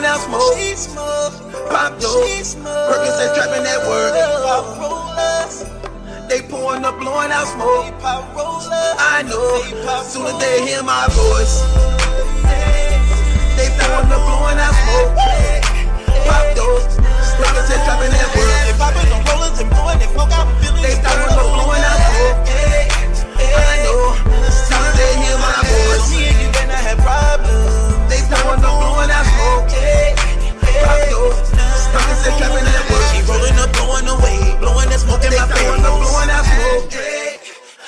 blowing out smoke. Pop dope, Percocet trapping that word. They pouring up, blowing out smoke. I know, soon as they hear my voice. They pouring up, blowing out smoke. Pop dope, Percocet trapping that word. They popping on rollers and blowing that smoke out. They pouring up, blowing out smoke. I know, soon as they hear my voice. Me and you better have problems. They pouring up, blowing out smoke. Pop dope, Percocet trapping that word. She rolling up, blowing away, blowing that smoke in my face. Blowing out smoke.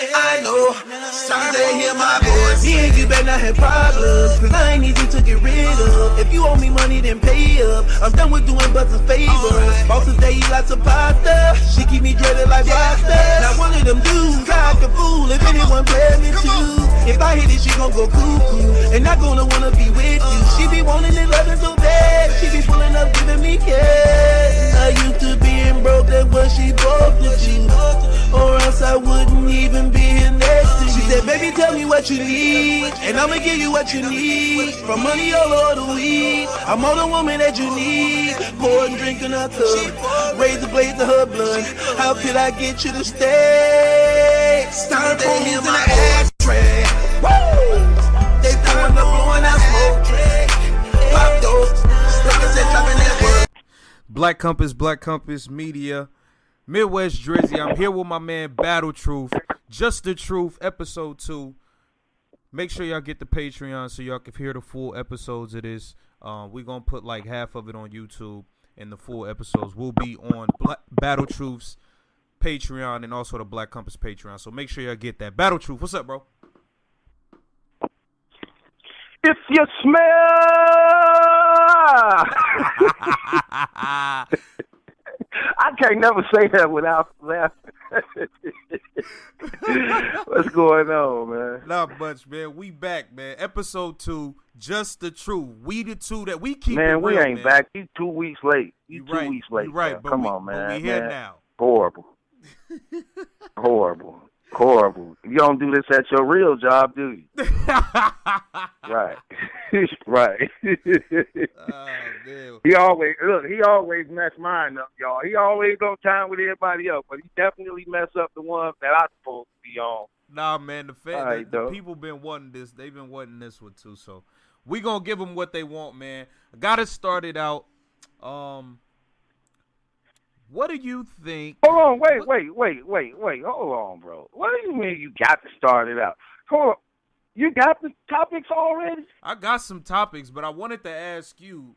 I know, soon as they hear my voice. Me and you better not have problems, cause I ain't easy to get rid of. If you owe me money, then pay up. I'm done with doing butts and favors. Boss today, he lots of pasta. She keep me dreaded like Rasta. Now one of them dudes, I act a fool if anyone play me too. If I hit it, she gon' go cuckoo, and not gonna wanna be with you. She be wanting it, loving so bad. She be pulling up, giving me cash. I used to being broke, that's what she broke to you. Or else I wouldn't even be here next to you. She said, baby, tell me what you need, and I'ma give you what you need. From money all over the weed, I'm all the woman that you need. Pour and drink in her cup, raise the blaze of her blood. How could I get you to stay? Start holes in the ashtray. Woo! They pouring up, blowing out smoke. Pop dope, Percocet dropping that word. Black Compass Media. Midwest Drizzy, I'm here with my man Battle Truth, Just the Truth, episode 2. Make sure y'all get the Patreon so y'all can hear the full episodes of this. We're going to put like half of it on YouTube, and the full episodes will be on Battle Truth's Patreon and also the Black Compass Patreon. So make sure y'all get that. Battle Truth, what's up, bro? If you smell I can't never say that without laughing. What's going on, man? Not much, man. We back, man. Episode 2, Just the Truth. We the two that we keep. Man, it we real, ain't man. back. You 2 weeks late. You right. 2 weeks late. You right, but come on, man. But we here man. now. Horrible. Horrible. You don't do this at your real job, do you? Right. Right. Oh, man. He always mess mine up, y'all. He always on time with everybody else, but he definitely mess up the ones that I'm supposed to be on. Nah, man, Right, the people been wanting this. They've been wanting this one too. So we gonna give them what they want, man. Got it started out. What do you think? Hold on, wait. Hold on, bro. What do you mean you got to start it out? Hold on. You got the topics already? I got some topics, but I wanted to ask you.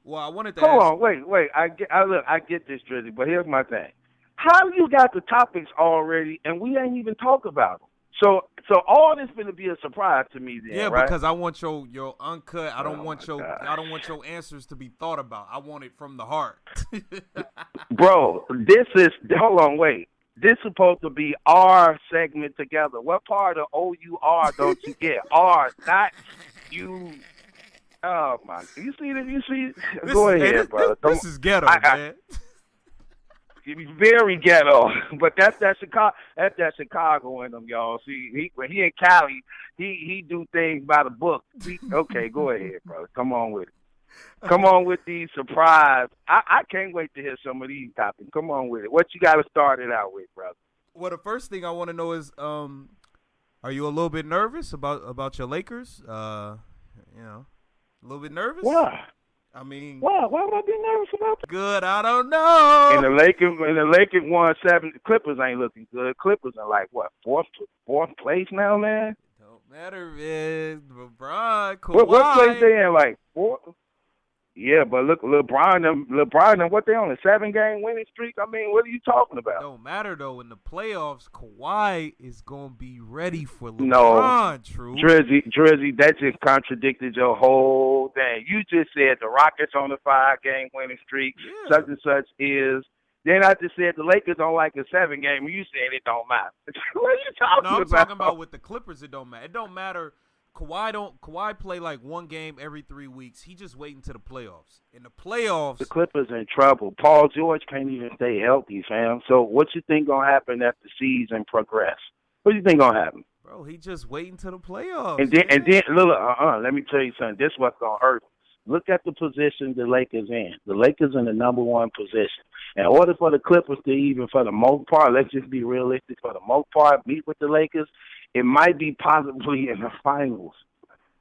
Well, I wanted to Hold ask. on, wait. I get this, Drizzy, but here's my thing. How you got the topics already and we ain't even talk about them? So all this gonna be a surprise to me then, Yeah, right? because I want your uncut. I don't want your answers to be thought about. I want it from the heart. Bro, hold on, wait. This is supposed to be our segment together. What part of OUR don't you get? R, not you. Oh my! You see this? Go ahead, brother. This is ghetto, man. Very ghetto, but that's that Chicago. That's that Chicago in them, y'all. See, when he in Cali, he do things by the book. Okay, go ahead, bro. Come on with it. Come on with these surprise. I can't wait to hear some of these topics. Come on with it. What you got to start it out with, brother? Well, the first thing I want to know is, are you a little bit nervous about your Lakers? A little bit nervous? Why? I mean, why would I be nervous about that? Good, I don't know. And the Lakers won 7. The Clippers ain't looking good. Clippers are like what, fourth place now, man. Don't matter, man. LeBron, Kawhi. What place they in? Like fourth? Yeah, but look, LeBron, what they on a 7-game winning streak? I mean, what are you talking about? Don't matter though. In the playoffs, Kawhi is gonna be ready for LeBron. No, True. Drizzy, that just contradicted your whole thing. You just said the Rockets on a 5-game winning streak, such and such is. Then I just said the Lakers don't like a 7-game. You said it don't matter. What are you talking about? No, I'm talking about with the Clippers. It don't matter. It don't matter. Kawhi play like one game every 3 weeks. He just waiting to the playoffs. In the playoffs, the Clippers in trouble. Paul George can't even stay healthy, fam. So what you think gonna happen as the season progress? What do you think gonna happen? Bro, he just waiting to the playoffs. And then, let me tell you something. This what's gonna hurt him. Look at the position the Lakers in. The Lakers in the number one position. In order for the Clippers to even, for the most part, let's just be realistic, for the most part, meet with the Lakers, it might be possibly in the finals.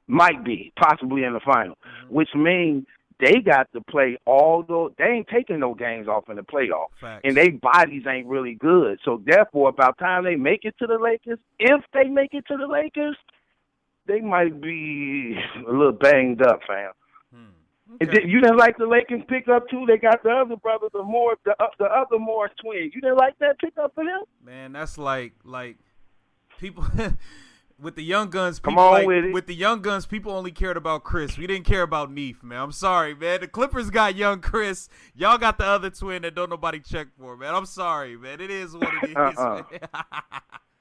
Might be possibly in the final, which means they got to play all those. They ain't taking no games off in the playoffs, and their bodies ain't really good. So therefore, about time they make it to the Lakers, if they make it to the Lakers, they might be a little banged up, fam. Okay. You didn't like the Lakers pick up too? They got the other brother, the other Morris twins. You didn't like that pickup for them? Man, that's like people with the young guns. People Come on with it. With the young guns, people only cared about Chris. We didn't care about Neef, man. I'm sorry, man. The Clippers got young Chris. Y'all got the other twin that don't nobody check for, man. I'm sorry, man. It is what it is.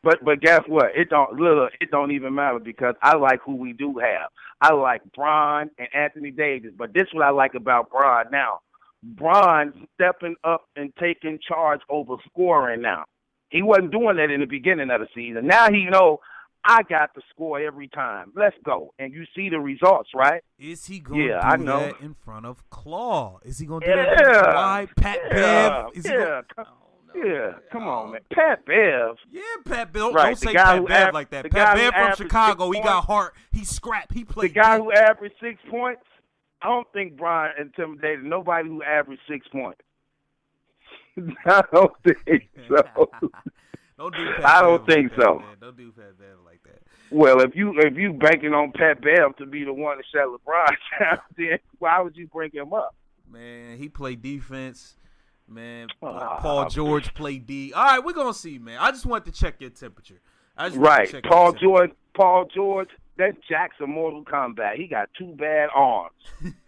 But guess what? It don't even matter because I like who we do have. I like Bron and Anthony Davis. But this is what I like about Bron now. Bron stepping up and taking charge over scoring now. He wasn't doing that in the beginning of the season. Now he know I got to score every time. Let's go. And you see the results, right? Is he going to do that in front of Claw? Is he going to do that? Why? Pat Bev? Come on, man. Pat Bev. Yeah, Pat Bev. Right. Don't say Pat Bev like that. Pat Bev from Chicago. He got heart. He scrapped. He played. The guy who averaged 6 points, I don't think Brian intimidated nobody who averaged 6 points. I don't think so. I don't think so. Don't do Pat Bev like that. Well, if you banking on Pat Bev to be the one to shut LeBron down, then why would you bring him up? Man, he played defense. Man, Paul George played D. All right, we're going to see, man. I just wanted to check your temperature. Paul George, that's Jack's of Mortal Kombat. He got 2 bad arms.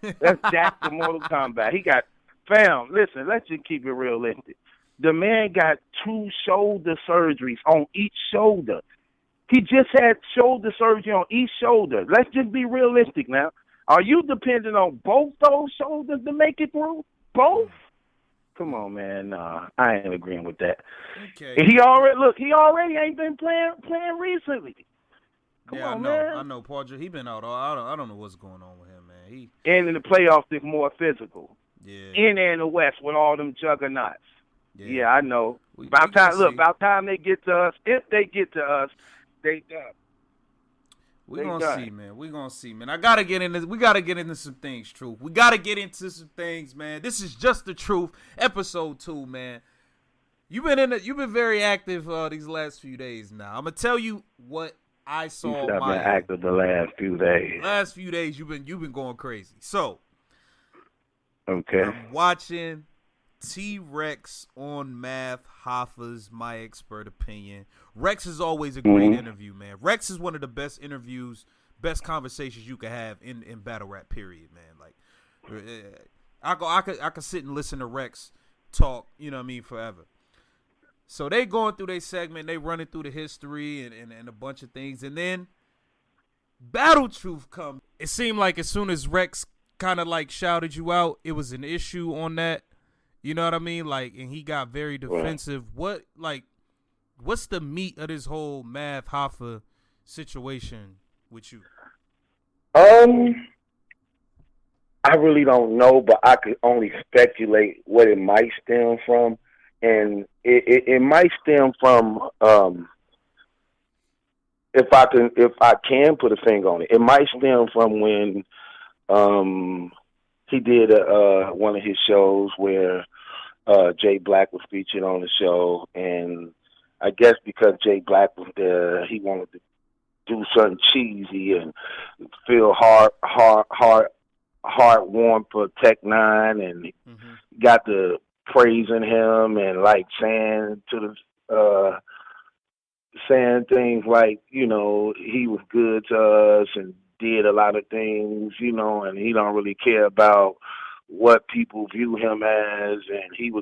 That's Jack's of Mortal Kombat. He got, fam, listen, let's just keep it realistic. The man got 2 shoulder surgeries on each shoulder. He just had shoulder surgery on each shoulder. Let's just be realistic now. Are you dependent on both those shoulders to make it through? Both? Come on, man. Nah, I ain't agreeing with that. Okay. And he already ain't been playing recently. Come on, man. I know. Paul George, he been out. I don't know what's going on with him, man. And in the playoffs, it's more physical. Yeah. In there in the West with all them juggernauts. Yeah, I know. About time they get to us. If they get to us, they done. We're going to see, man. We're going to see, man. We got to get into some things, Truth. We got to get into some things, man. This is Just the Truth, episode 2, man. You've been very active these last few days now. I'm going to tell you what I saw. I've been active the last few days. Last few days, you've been going crazy. So, okay. I'm watching T-Rex on Math Hoffa's My Expert Opinion. Rex is always a great interview, man. Rex is one of the best interviews, best conversations you can have in battle rap, period, man. Like, I could sit and listen to Rex talk, you know what I mean, forever. So they going through their segment, they running through the history and a bunch of things, and then Battle Truth comes. It seemed like as soon as Rex kind of like shouted you out, it was an issue on that. You know what I mean? Like, and he got very defensive. What's the meat of this whole Math Hoffa situation with you? I really don't know, but I could only speculate what it might stem from. And it might stem from, if I can put a finger on it, it might stem from when he did one of his shows where Jay Black was featured on the show, and I guess because Jay Black was there, he wanted to do something cheesy and feel warm for Tech Nine, and got to praising him and like saying things like, you know, he was good to us and did a lot of things, you know, and he don't really care about what people view him as, and he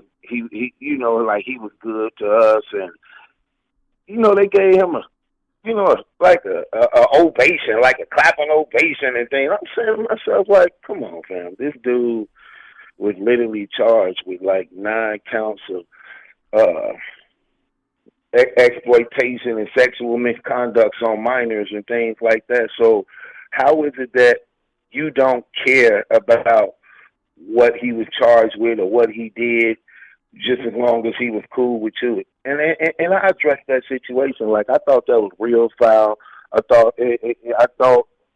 you know, like he was good to us, and you know, they gave him a ovation, like a clapping ovation and things. I'm saying to myself, like, come on, fam, this dude was literally charged with like 9 counts of exploitation and sexual misconducts on minors and things like that. So how is it that you don't care about what he was charged with or what he did, just as long as he was cool with you. And I addressed that situation. Like, I thought that was real foul. I thought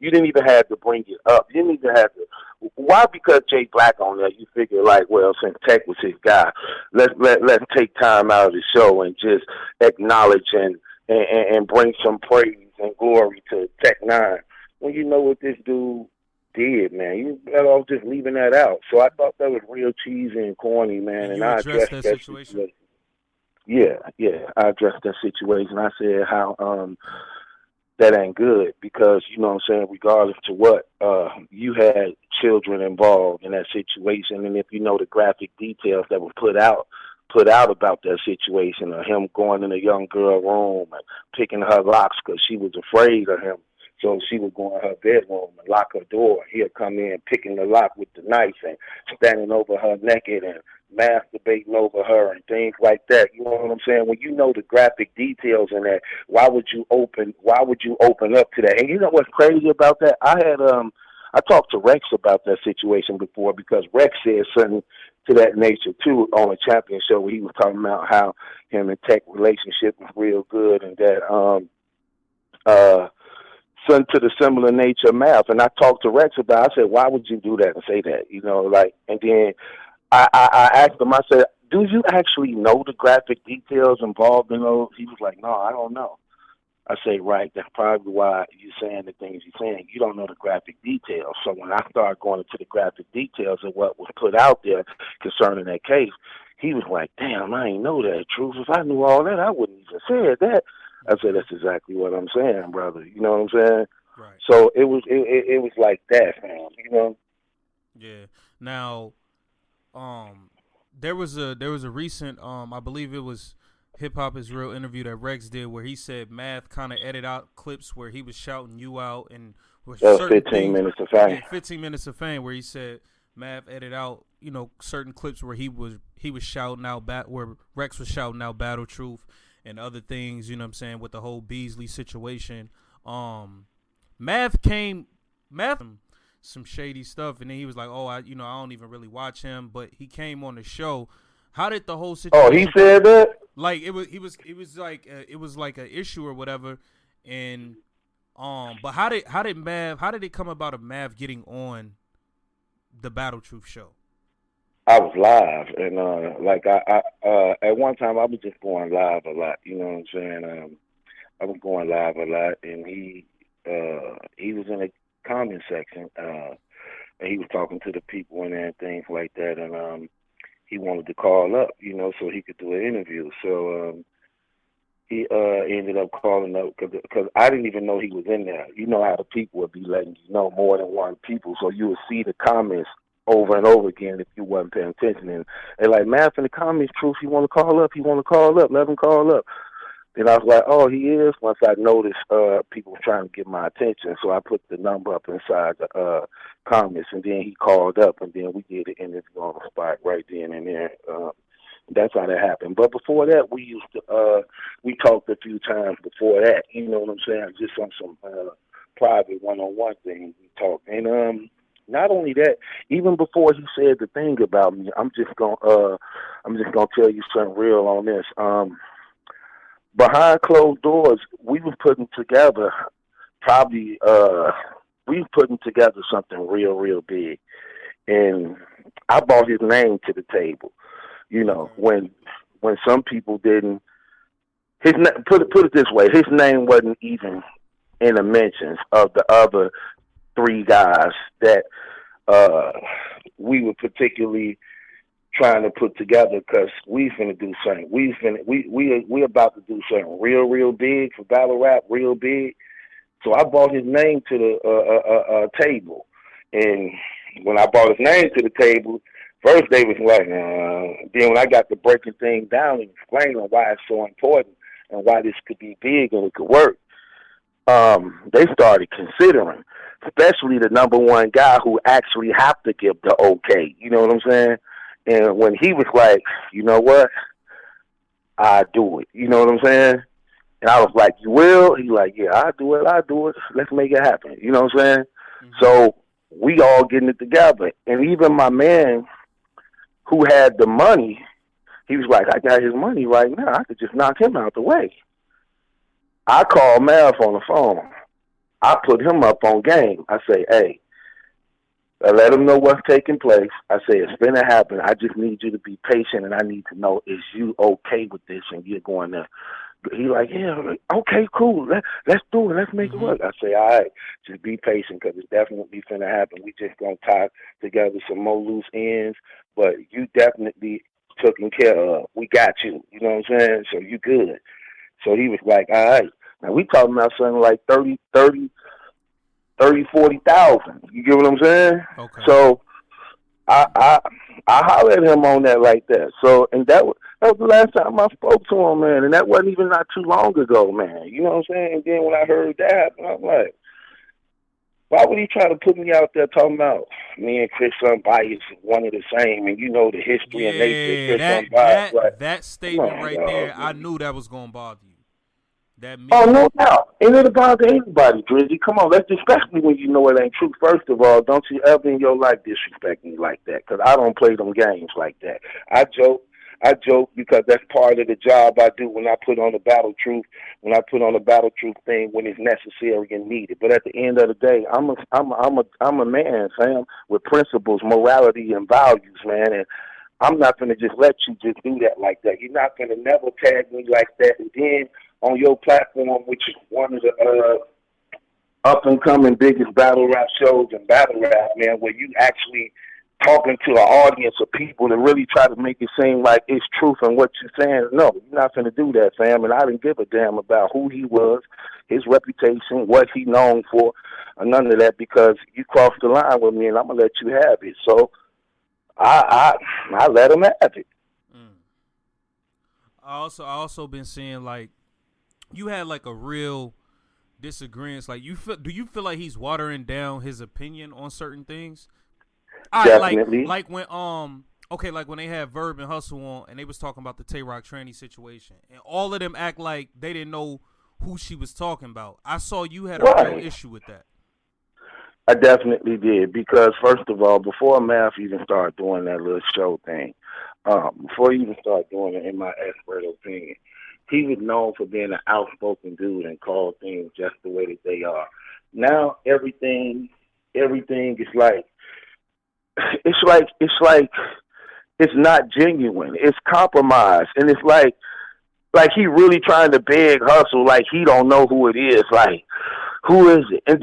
you didn't even have to bring it up. You didn't even have to. Why? Because Jay Black on there, you figure like, well, since Tech was his guy, let's take time out of the show and just acknowledge and bring some praise and glory to Tech Nine. When you know what this dude did, man, you better off just leaving that out. So I thought that was real cheesy and corny, man. And you I addressed addressed that situation. Yeah, I addressed that situation. I said how that ain't good because, you know what I'm saying, regardless to what, you had children involved in that situation, and if you know the graphic details that were put out about that situation, of him going in a young girl room and picking her locks because she was afraid of him. So she would go in her bedroom and lock her door. He'd come in picking the lock with the knife and standing over her naked and masturbating over her and things like that. You know what I'm saying? When you know the graphic details in that, why would you open up to that? And you know what's crazy about that? I talked to Rex about that situation before because Rex said something to that nature too on a champion show where he was talking about how him and Tech relationship was real good and that something to the similar nature of math. And I talked to Rex about it. I said, why would you do that and say that? You know, like, and then I asked him, I said, do you actually know the graphic details involved in those? He was like, no, I don't know. I say, right, that's probably why you're saying the things you're saying. You don't know the graphic details. So when I started going into the graphic details of what was put out there concerning that case, he was like, damn, I ain't know that. Truth, if I knew all that, I wouldn't even said that. I said, that's exactly what I'm saying, brother. You know what I'm saying? Right. So it was like that, man. You know? Yeah. Now, there was a recent I believe it was Hip Hop Is Real interview that Rex did where he said Math kind of edited out clips where he was shouting you out and that was 15 minutes of fame. Yeah, 15 minutes of fame where he said Math edited out, you know, certain clips where he was shouting out where Rex was shouting out Battle Truth and other things, you know what I'm saying, with the whole Beasley situation. Math some shady stuff, and then he was like, "Oh, I don't even really watch him," but he came on the show. How did the whole situation? Oh, he said that. Like it was like an issue or whatever, and but how did it come about of Mav getting on the Battle Truth show? I was live, and like I at one time I was just going live a lot. You know what I'm saying? I was going live a lot, and he was in the comment section, and he was talking to the people and things like that, and he wanted to call up, you know, so he could do an interview. So he ended up calling up because I didn't even know he was in there. You know how the people would be letting you know more than one people, so you would see the comments over and over again if you wasn't paying attention. And they're like, Math in the comments, Truth, you want to call up? Let him call up. Then I was like, oh, he is. Once I noticed people were trying to get my attention, so I put the number up inside the comments, and then he called up, and then we did an interview on the spot right then and there. That's how that happened. But before that, we talked a few times before that, you know what I'm saying, just on some private one-on-one things we talked. And not only that, even before he said the thing about me, I'm just gonna tell you something real on this. Behind closed doors, we were putting together something real, real big. And I brought his name to the table. You know, when some people didn't, put it this way, his name wasn't even in the mentions of the other three guys that we were particularly trying to put together because we finna do something. We about to do something real, real big for battle rap, real big. So I brought his name to the table, and when I brought his name to the table, first they was like, then when I got to breaking things down and explaining why it's so important and why this could be big and it could work, they started considering, especially the number one guy who actually have to give the okay. You know what I'm saying? And when he was like, you know what, I do it. You know what I'm saying? And I was like, you will? He like, yeah, I'll do it. Let's make it happen. You know what I'm saying? Mm-hmm. So we all getting it together. And even my man who had the money, he was like, I got his money right now. I could just knock him out the way. I called Mav on the phone. I put him up on game. I say, hey, let him know what's taking place. I say, it's going to happen. I just need you to be patient, and I need to know, is you okay with this and you're going there? He like, yeah, okay, cool. Let's do it. Let's make it work. I say, all right, just be patient because it's definitely going to happen. We just going to tie together some more loose ends, but you definitely taken care of. We got you. You know what I'm saying? So you good. So he was like, all right. Now we talking about something like 40,000. You get what I'm saying? Okay. So I hollered at him on that like that. So, and that was the last time I spoke to him, man. And that wasn't even not too long ago, man. You know what I'm saying? And then when I heard that happen, I'm like, why would he try to put me out there talking about me and Chris Unbiased one of the same, and you know the history and nature of Chris Unbiased? That statement right there, I knew that was going to bother you. Oh, no doubt. And it bother anybody, Drizzy. Come on, let's disrespect me when you know it ain't true. First of all, don't you ever in your life disrespect me like that, because I don't play them games like that. I joke because that's part of the job I do when I put on the Battle Truth, thing when it's necessary and needed. But at the end of the day, I'm a man, Sam, with principles, morality, and values, man. And I'm not going to just let you just do that like that. You're not going to never tag me like that. And then on your platform, which is one of the up-and-coming biggest battle rap shows in battle rap, man, where you actually talking to an audience of people to really try to make it seem like it's truth and what you're saying. No, you're not going to do that, Sam. And I didn't give a damn about who he was, his reputation, what he known for, or none of that, because you crossed the line with me, and I'm going to let you have it. So I let him have it. I also been seeing, like, you had like a real disagreement. Like, do you feel like he's watering down his opinion on certain things? Definitely. Like when like when they had Verb and Hustle on, and they was talking about the Tay-Rock tranny situation, and all of them act like they didn't know who she was talking about. I saw you had a real issue with that. I definitely did, because first of all, before Math even started doing that little show thing, before he even started doing it, in my expert opinion, he was known for being an outspoken dude and call things just the way that they are. Now everything is like, it's not genuine. It's compromised, and it's like he really trying to beg Hustle, like he don't know who it is. Like, who is it? And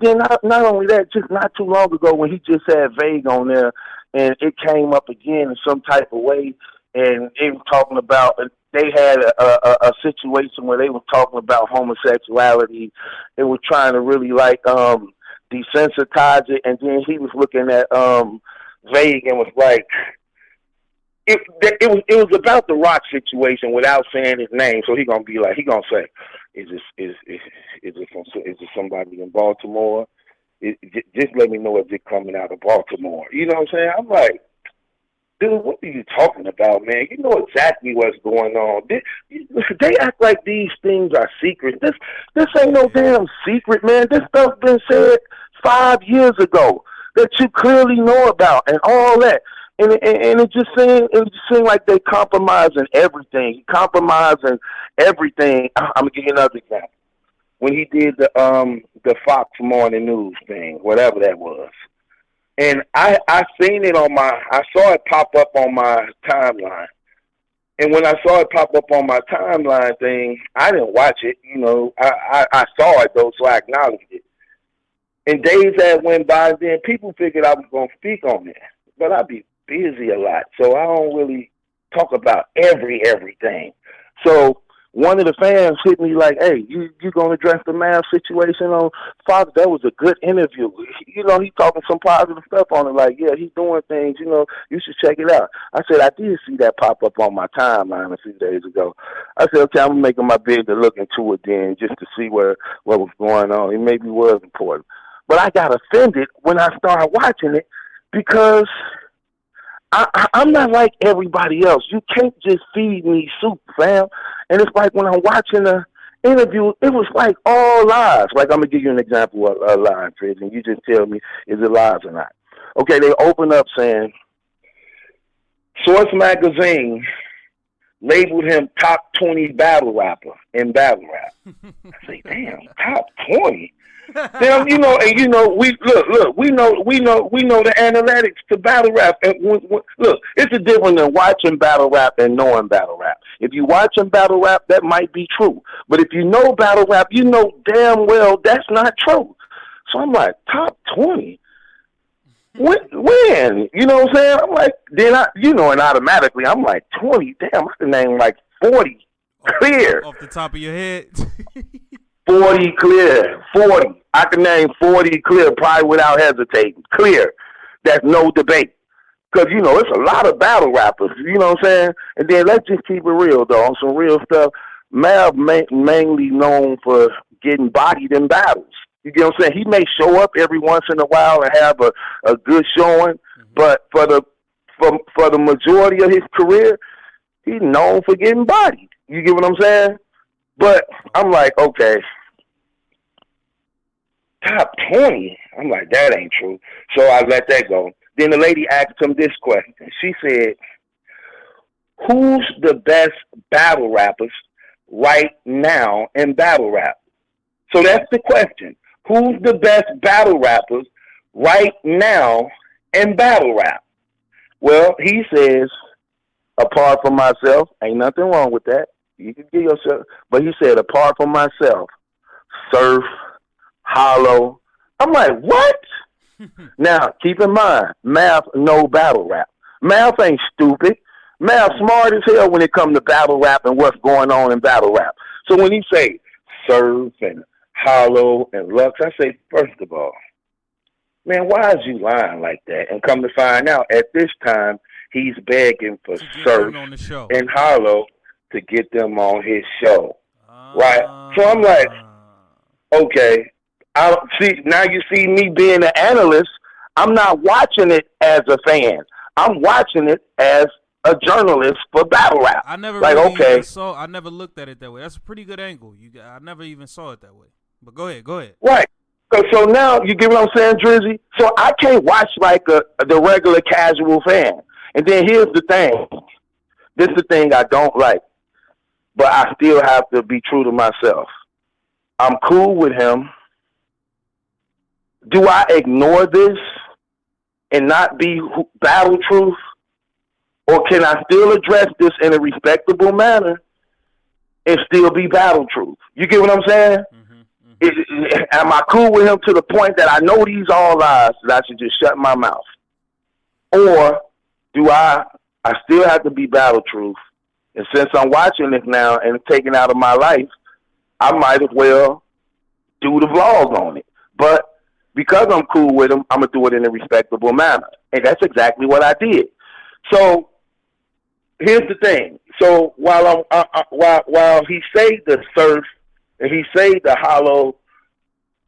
then not only that, just not too long ago when he just had Vague on there, and it came up again in some type of way, and they were talking about. They had a situation where they were talking about homosexuality. They were trying to really desensitize it, and then he was looking at Vague and was like, it was about the Rock situation without saying his name. So he gonna say, is it somebody in Baltimore? Just let me know if it's coming out of Baltimore. You know what I'm saying? I'm like, dude, what are you talking about, man? You know exactly what's going on. They act like these things are secrets. This ain't no damn secret, man. This stuff been said 5 years ago that you clearly know about and all that. And it just seemed like they compromising everything. I'm gonna give you another example. When he did the Fox Morning News thing, whatever that was. And I seen it I saw it pop up on my timeline. And when I saw it pop up on my timeline thing, I didn't watch it. You know, I saw it though, so I acknowledged it. And days that went by, then people figured I was going to speak on it. But I be busy a lot, so I don't really talk about everything. So one of the fans hit me like, hey, you going to address the Mav situation on Fox? That was a good interview. You know, he talking some positive stuff on it, like, yeah, he's doing things, you know, you should check it out. I said, I did see that pop up on my timeline a few days ago. I said, okay, I'm making my bid to look into it then just to see what was going on. It maybe was important. But I got offended when I started watching it because I'm not like everybody else. You can't just feed me soup, fam. And it's like when I'm watching interview, it was like all lies. Like, I'm gonna give you an example of a lie, Drizz, and you just tell me is it lies or not. Okay, they open up saying Source Magazine labeled him top 20 battle rapper in battle rap. I say, damn, top 20. Damn, you know, and you know, we know the analytics to battle rap. And look, it's a difference than watching battle rap and knowing battle rap. If you watching battle rap, that might be true. But if you know battle rap, you know damn well that's not true. So I'm like, top 20? When? You know what I'm saying? I'm like, then and automatically I'm like, 20? Damn, I can name like 40 clear. Off the top of your head. 40 clear. 40. I can name 40 clear, probably without hesitating. Clear. That's no debate. Because, you know, it's a lot of battle rappers, you know what I'm saying? And then let's just keep it real, though. On some real stuff, Mav mainly known for getting bodied in battles. You get what I'm saying? He may show up every once in a while and have a good showing, but for the majority of his career, he's known for getting bodied. You get what I'm saying? But I'm like, okay, top 20? I'm like, that ain't true. So I let that go. Then the lady asked him this question. She said, who's the best battle rappers right now in battle rap? So that's the question. Who's the best battle rappers right now in battle rap? Well, he says, apart from myself, ain't nothing wrong with that. You can give yourself, but he said, apart from myself, Surf, Hollow. I'm like, what? Now, keep in mind, Math no battle rap. Math ain't stupid. Math smart as hell when it comes to battle rap and what's going on in battle rap. So when he say Surf and Hollow and Lux, I say, first of all, man, why is you lying like that? And come to find out, at this time, he's begging for Surf and Hollow to get them on his show. Right? So I'm like, okay. Now you see me being an analyst, I'm not watching it as a fan. I'm watching it as a journalist for battle rap. I never I never looked at it that way. That's a pretty good angle. I never even saw it that way. But go ahead. Right. So now you get what I'm saying, Drizzy? So I can't watch like the regular casual fan. And then here's the thing. This is the thing I don't like. But I still have to be true to myself. I'm cool with him. Do I ignore this and not be battle truth? Or can I still address this in a respectable manner and still be battle truth? You get what I'm saying? Am I cool with him to the point that I know these all lies that I should just shut my mouth? Or do I still have to be battle truth? And since I'm watching this now and taking out of my life, I might as well do the vlog on it. But because I'm cool with him, I'm going to do it in a respectable manner. And that's exactly what I did. So here's the thing. So while he say the Surf and he say the Hollow,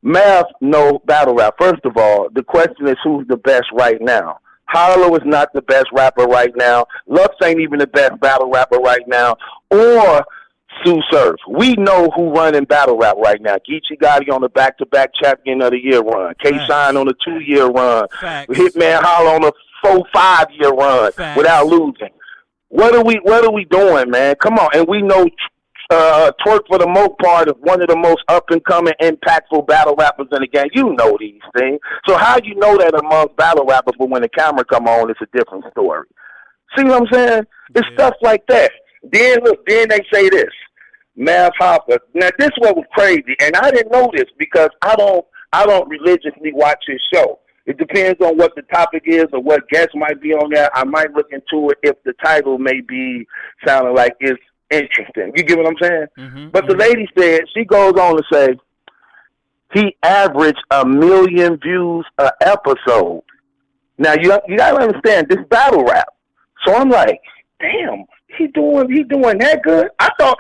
Math no battle rap. First of all, the question is who's the best right now. Hollow is not the best rapper right now. Lux ain't even the best battle rapper right now. Or Sue Surf. We know who running battle rap right now. Geechee Gotti on the back-to-back champion of the year run. K-Shine on the 2-year run. Facts. Hitman Hollow on a 4-5-year run. Facts. Without losing. What are we doing, man? Come on. And we know Twork, for the most part, is one of the most up-and-coming, impactful battle rappers in the game. You know these things. So how you know that amongst battle rappers, but when the camera come on, it's a different story? See what I'm saying? It's stuff like that. Then they say this. Mav Hopper. Now this what was crazy, and I didn't know this because I don't religiously watch his show. It depends on what the topic is or what guest might be on there. I might look into it if the title may be sounding like it's interesting. You get what I'm saying? But the lady said, she goes on to say, he averaged 1 million views an episode. Now you gotta understand this battle rap. So I'm like, damn, he doing that good? I thought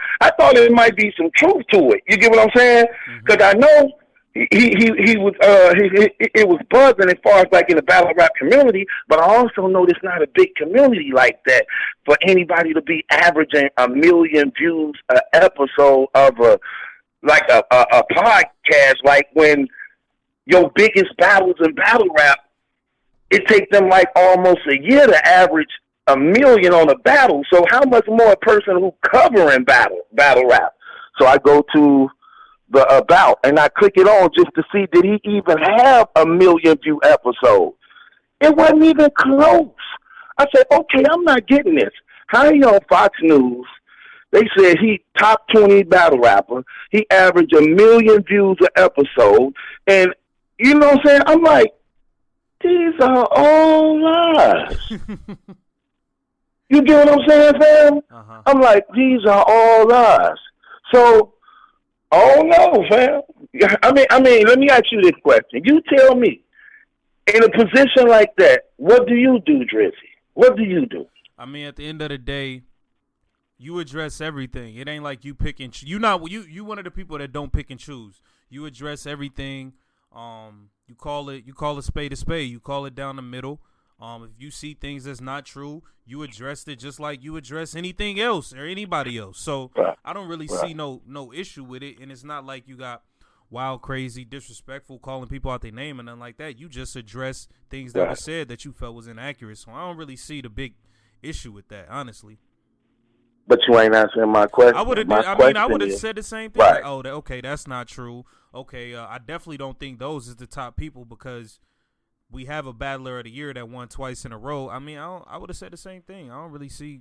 there might be some truth to it. You get what I'm saying? Because I know he was it was buzzing as far as like in the battle rap community, but I also know there's not a big community like that for anybody to be averaging 1 million views an episode of like a podcast, like when your biggest battles in battle rap, it takes them like almost a year to average 1 million on a battle. So how much more a person who covering battle rap? So I go to the About and I click it on just to see, did he even have 1 million view episode? It wasn't even close. I said, okay, I'm not getting this. How are you on Fox News? They said he top 20 battle rapper. He averaged 1 million views an episode. And you know what I'm saying? I'm like, these are all lies. You get what I'm saying, fam? Uh-huh. I'm like, these are all lies. So, oh no, fam. I mean, let me ask you this question. You tell me, in a position like that, what do you do, Drizzy? What do you do? I mean, at the end of the day, you address everything. It ain't like you pick and choose. You one of the people that don't pick and choose. You address everything. You call a spade a spade. You call it down the middle. If you see things that's not true, you address it just like you address anything else or anybody else. So I don't really see no issue with it. And it's not like you got wild, crazy, disrespectful, calling people out their name and nothing like that. You just address things that were said that you felt was inaccurate. So I don't really see the big issue with that, honestly. But you ain't answering my question. I would have said the same thing. Right. Like, okay, that's not true. Okay, I definitely don't think those is the top people because we have a battler of the year that won twice in a row. I mean, I would have said the same thing. I don't really see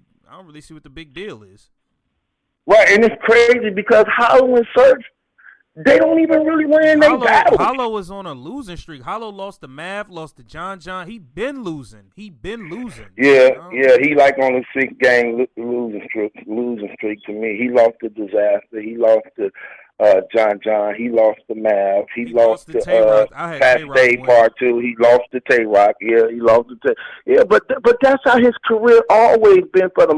what the big deal is. Right, and it's crazy because Hollow and Surf, they don't even really win their battles. Hollow was on a losing streak. Hollow lost to Mav, lost to John. He been losing. Yeah, he like on a 6-game losing streak to me. He lost to Disaster. He lost to John. He lost to Mav. He lost to Fast Day Part 2. He lost to Twork. Yeah, he lost to Yeah, but that's how his career always been for the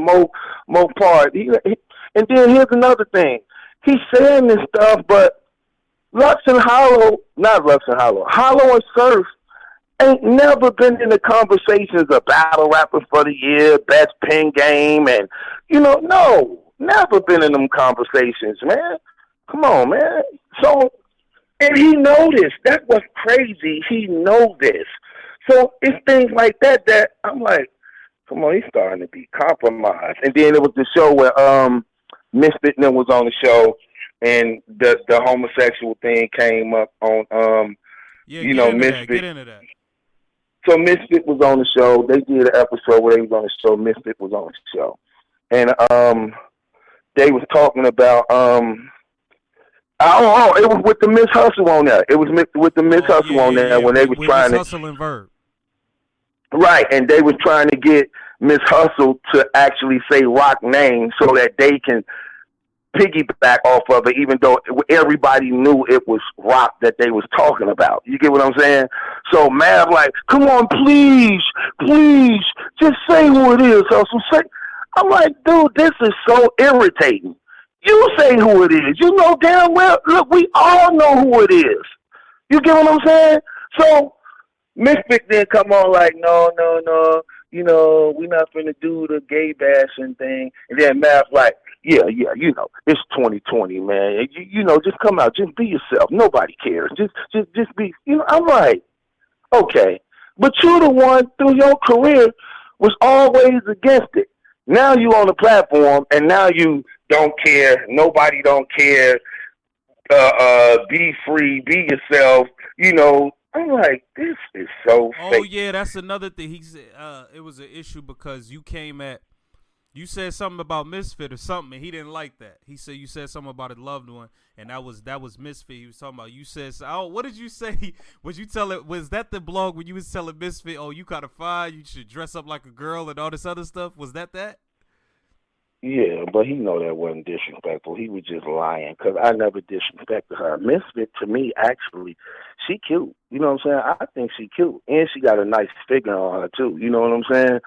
most part. And then here's another thing. He's saying this stuff, but Hollow and Surf ain't never been in the conversations of battle rappers for the year, best pen game, and no, never been in them conversations, man. Come on, man. So, and he know this. That's what's crazy. He know this. So it's things like that I'm like, come on, he's starting to be compromised. And then it was the show where Misfit was on the show. And the homosexual thing came up on, Misfit. Get into that. So Misfit was on the show. They did an episode where they was on the show. Misfit was on the show. And they was talking about, I don't know, it was with the Miss Hustle on there. It was with the Miss Hustle on there when they was trying to. Hustle and Verb. Right, and they was trying to get Miss Hustle to actually say Rock name so that they can piggyback off of it, even though everybody knew it was Rock that they was talking about. You get what I'm saying? So Mav like, come on, please, just say who it is, Hustle. I'm like, dude, this is so irritating. You say who it is. You know damn well. Look, we all know who it is. You get what I'm saying? So Misfit then come on like, no, we're not finna do the gay bashing thing. And then Mav like, yeah, it's 2020, man. Just come out, just be yourself. Nobody cares. Just be, I'm like, okay. But you the one through your career was always against it. Now you on the platform and now you don't care. Nobody don't care. Be free, be yourself. I'm like, this is so fake. Oh yeah, that's another thing. He said it was an issue because you said something about Misfit or something, and he didn't like that. He said you said something about a loved one, and that was Misfit. He was talking about. You said, oh, what did you say? Was that the blog when you was telling Misfit, oh, you kind of fine, you should dress up like a girl and all this other stuff? Was that? Yeah, but he know that wasn't disrespectful. He was just lying because I never disrespected her. Misfit, to me, actually, she cute. You know what I'm saying? I think she cute. And she got a nice figure on her, too. You know what I'm saying?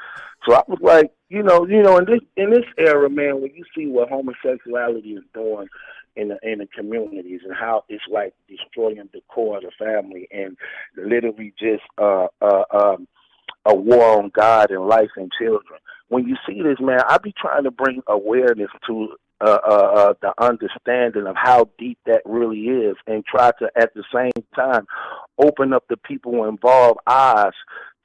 So I was like, in this era, man, when you see what homosexuality is doing in the communities and how it's like destroying the core of the family and literally just a war on God and life and children. When you see this, man, I be trying to bring awareness to the understanding of how deep that really is, and try to at the same time open up the people involved eyes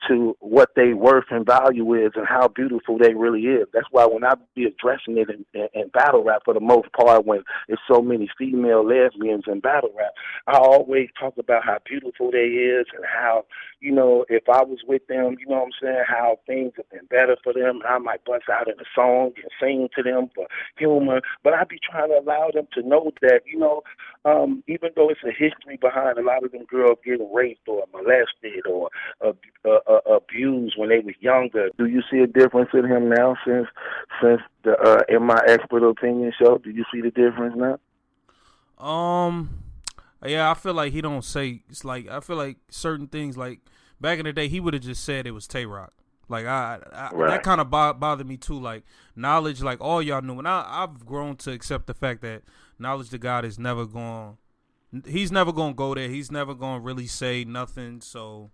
to what they worth and value is and how beautiful they really is. That's why when I be addressing it in battle rap, for the most part, when there's so many female lesbians in battle rap, I always talk about how beautiful they is and how, you know, if I was with them, you know what I'm saying, how things have been better for them. I might bust out in a song and sing to them for humor, but I be trying to allow them to know that, you know, even though it's a history behind a lot of them girls getting raped or molested or abused when they was younger. Do you see a difference in him now since the in my expert opinion show? Do you see the difference now? Yeah, I feel like he don't say. It's like I feel like certain things. Like back in the day, he would have just said it was Tay-Rock. Like right. That kind of bothered me too. Like Knowledge, like all y'all knew, and I've grown to accept the fact that Knowledge to God is never going. He's never gonna go there. He's never gonna really say nothing. So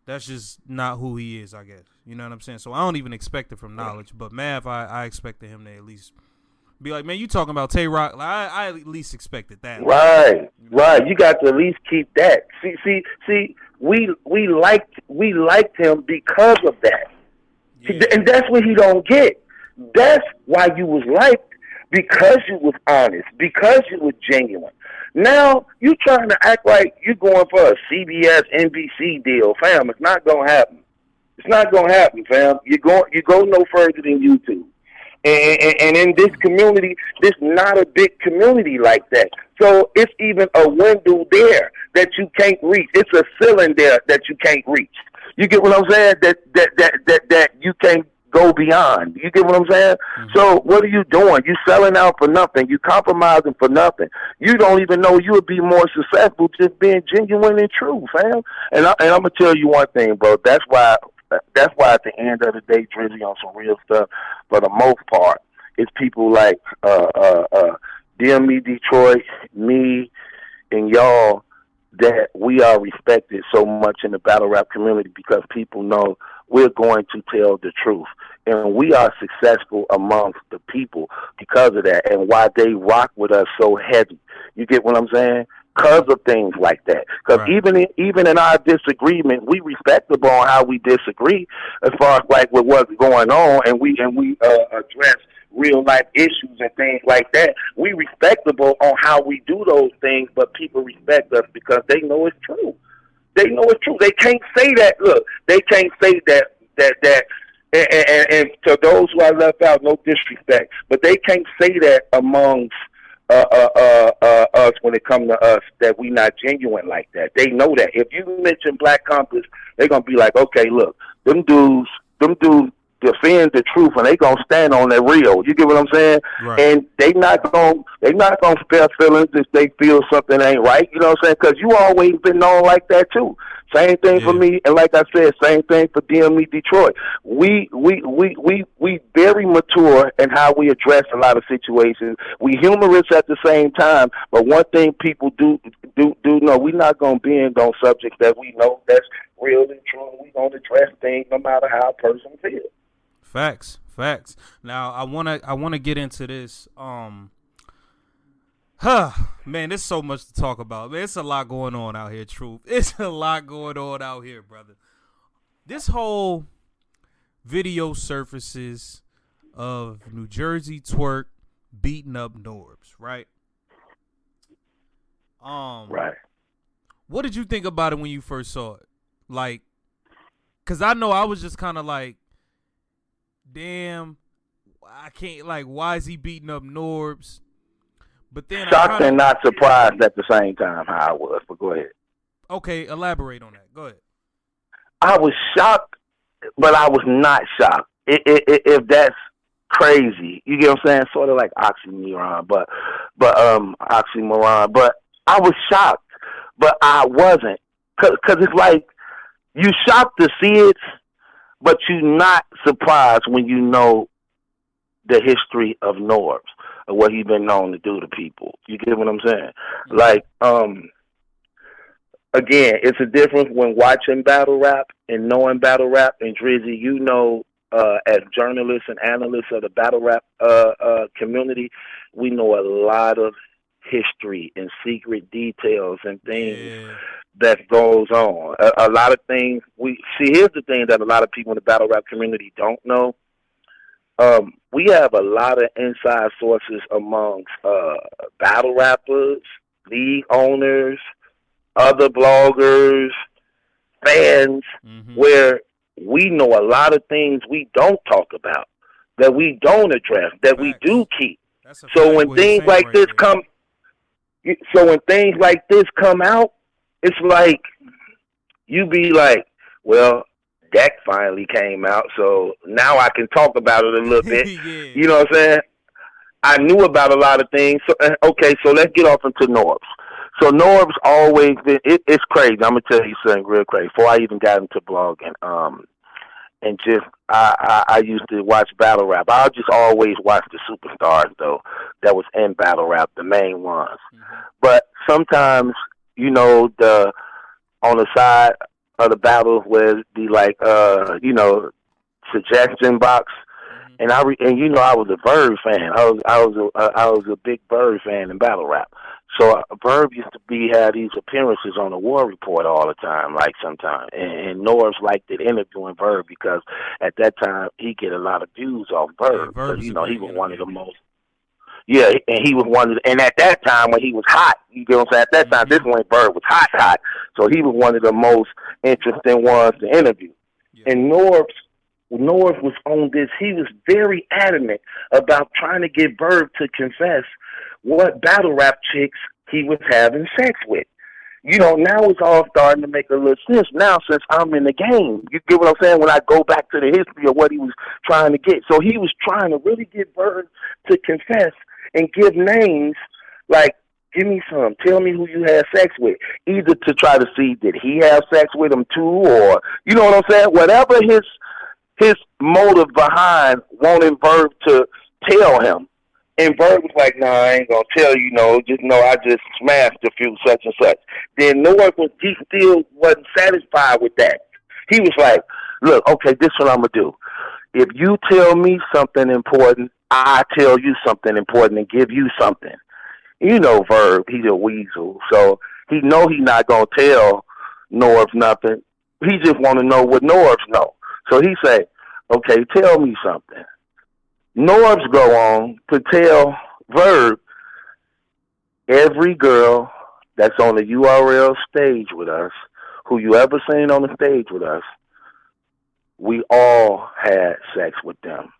that's just not who he is, I guess. You know what I'm saying? So I don't even expect it from Knowledge. But Mav, I expected him to at least be like, man, you talking about Tay-Rock? Like, I at least expected that. Right, right. You got to at least keep that. See. We liked him because of that, and that's what he don't get. That's why you was liked, because you was honest, because you was genuine. Now you trying to act like you going for a CBS, NBC deal, fam. It's not gonna happen. It's not gonna happen, fam. You go no further than YouTube. And in this community, this not a big community like that. So it's even a window there that you can't reach. It's a ceiling there that you can't reach. You get what I'm saying? That you can't go beyond. You get what I'm saying? Mm-hmm. So what are you doing? You selling out for nothing. You compromising for nothing. You don't even know you would be more successful just being genuine and true, fam. And I'm gonna tell you one thing, bro. That's why at the end of the day, Drizzy, on some real stuff, for the most part, it's people like DME Detroit, me, and y'all, that we are respected so much in the battle rap community because people know we're going to tell the truth. And we are successful amongst the people because of that, and why they rock with us so heavy. You get what I'm saying? Because of things like that. Because right. even in our disagreement, we respectable on how we disagree as far as like with what's going on, and we address real life issues and things like that. We respectable on how we do those things, but people respect us because they know it's true. They know it's true. They can't say that. Look, they can't say that. And to those who I left out, no disrespect, but they can't say that amongst us when it comes to us, that we not genuine like that. They know that. If you mention Black Compass, they're gonna be like, okay, look, them dudes defend the truth, and they gonna stand on their real. You get what I'm saying? Right. And they not gonna spare feelings if they feel something ain't right. You know what I'm saying? Because you always been known like that too. Same thing for me, and like I said, same thing for DME Detroit. We very mature in how we address a lot of situations. We humorous at the same time, but one thing people do know, we not gonna bend on subjects that we know that's real and true, and we gonna address things no matter how a person feels. Facts. Now I wanna get into this. Man, there's so much to talk about. Man, it's a lot going on out here, Truth. It's a lot going on out here, brother. This whole video surfaces of New Jersey Twork beating up Norbes, right? Right. What did you think about it when you first saw it? Like, cause I know I was just kind of like, damn, I can't, like, why is he beating up Norbes? But then shocked and not surprised at the same time how I was, but go ahead. Okay, elaborate on that. Go ahead. I was shocked, but I was not shocked. If that's crazy. You get what I'm saying? Sort of like oxymoron, but oxymoron. But I was shocked, but I wasn't. Cause it's like, you shocked to see it, but you're not surprised when you know the history of Norbes, or what he been known to do to people. You get what I'm saying? Like, again, it's a difference when watching battle rap and knowing battle rap. And Drizzy, you know as journalists and analysts of the battle rap community, we know a lot of history and secret details and things that goes on. A lot of things we see. Here's the thing that a lot of people in the battle rap community don't know. We have a lot of inside sources amongst battle rappers, league owners, other bloggers, fans, where we know a lot of things we don't talk about, that we don't address, that we do keep. So when things like this come, out, it's like you be like, well, that finally came out, so now I can talk about it a little bit. You know what I'm saying? I knew about a lot of things. So, okay, so let's get off into Norbes. So Norbes always been, it's crazy. I'm going to tell you something real crazy. Before I even got into blogging, and just, I used to watch battle rap. I just always watch the superstars, though, that was in battle rap, the main ones. But sometimes, you know, on the side of the battles where it'd be like, you know, suggestion box. And you know, I was a Verb fan. I was a big Verb fan in battle rap. So Verb used to have these appearances on the War Report all the time, like sometimes. And Norbes liked it interviewing Verb because at that time he get a lot of views off Verb. Yeah, you know, he was one of the most. Yeah, and he was one of and at that time when he was hot, you know what I'm saying? At that time, this when Verb was hot. So he was one of the most interesting ones to interview. Yeah. And Norbes was on this. He was very adamant about trying to get Verb to confess what battle rap chicks he was having sex with. You know, now it's all starting to make a little sense now since I'm in the game. You get what I'm saying? When I go back to the history of what he was trying to get. So he was trying to really get Verb to confess and give names like, give me some. Tell me who you had sex with. Either to try to see did he have sex with him too, or, you know what I'm saying? Whatever his motive behind wanting Verb to tell him. And Verb was like, nah, I ain't going to tell you, just know I just smashed a few such and such. Then he still wasn't satisfied with that. He was like, look, okay, this is what I'm going to do. If you tell me something important, I tell you something important and give you something. You know Verb, he's a weasel, so he know he not going to tell Norbes nothing. He just want to know what Norbes know. So he say, okay, tell me something. Norbes go on to tell Verb, every girl that's on the URL stage with us, who you ever seen on the stage with us, we all had sex with them.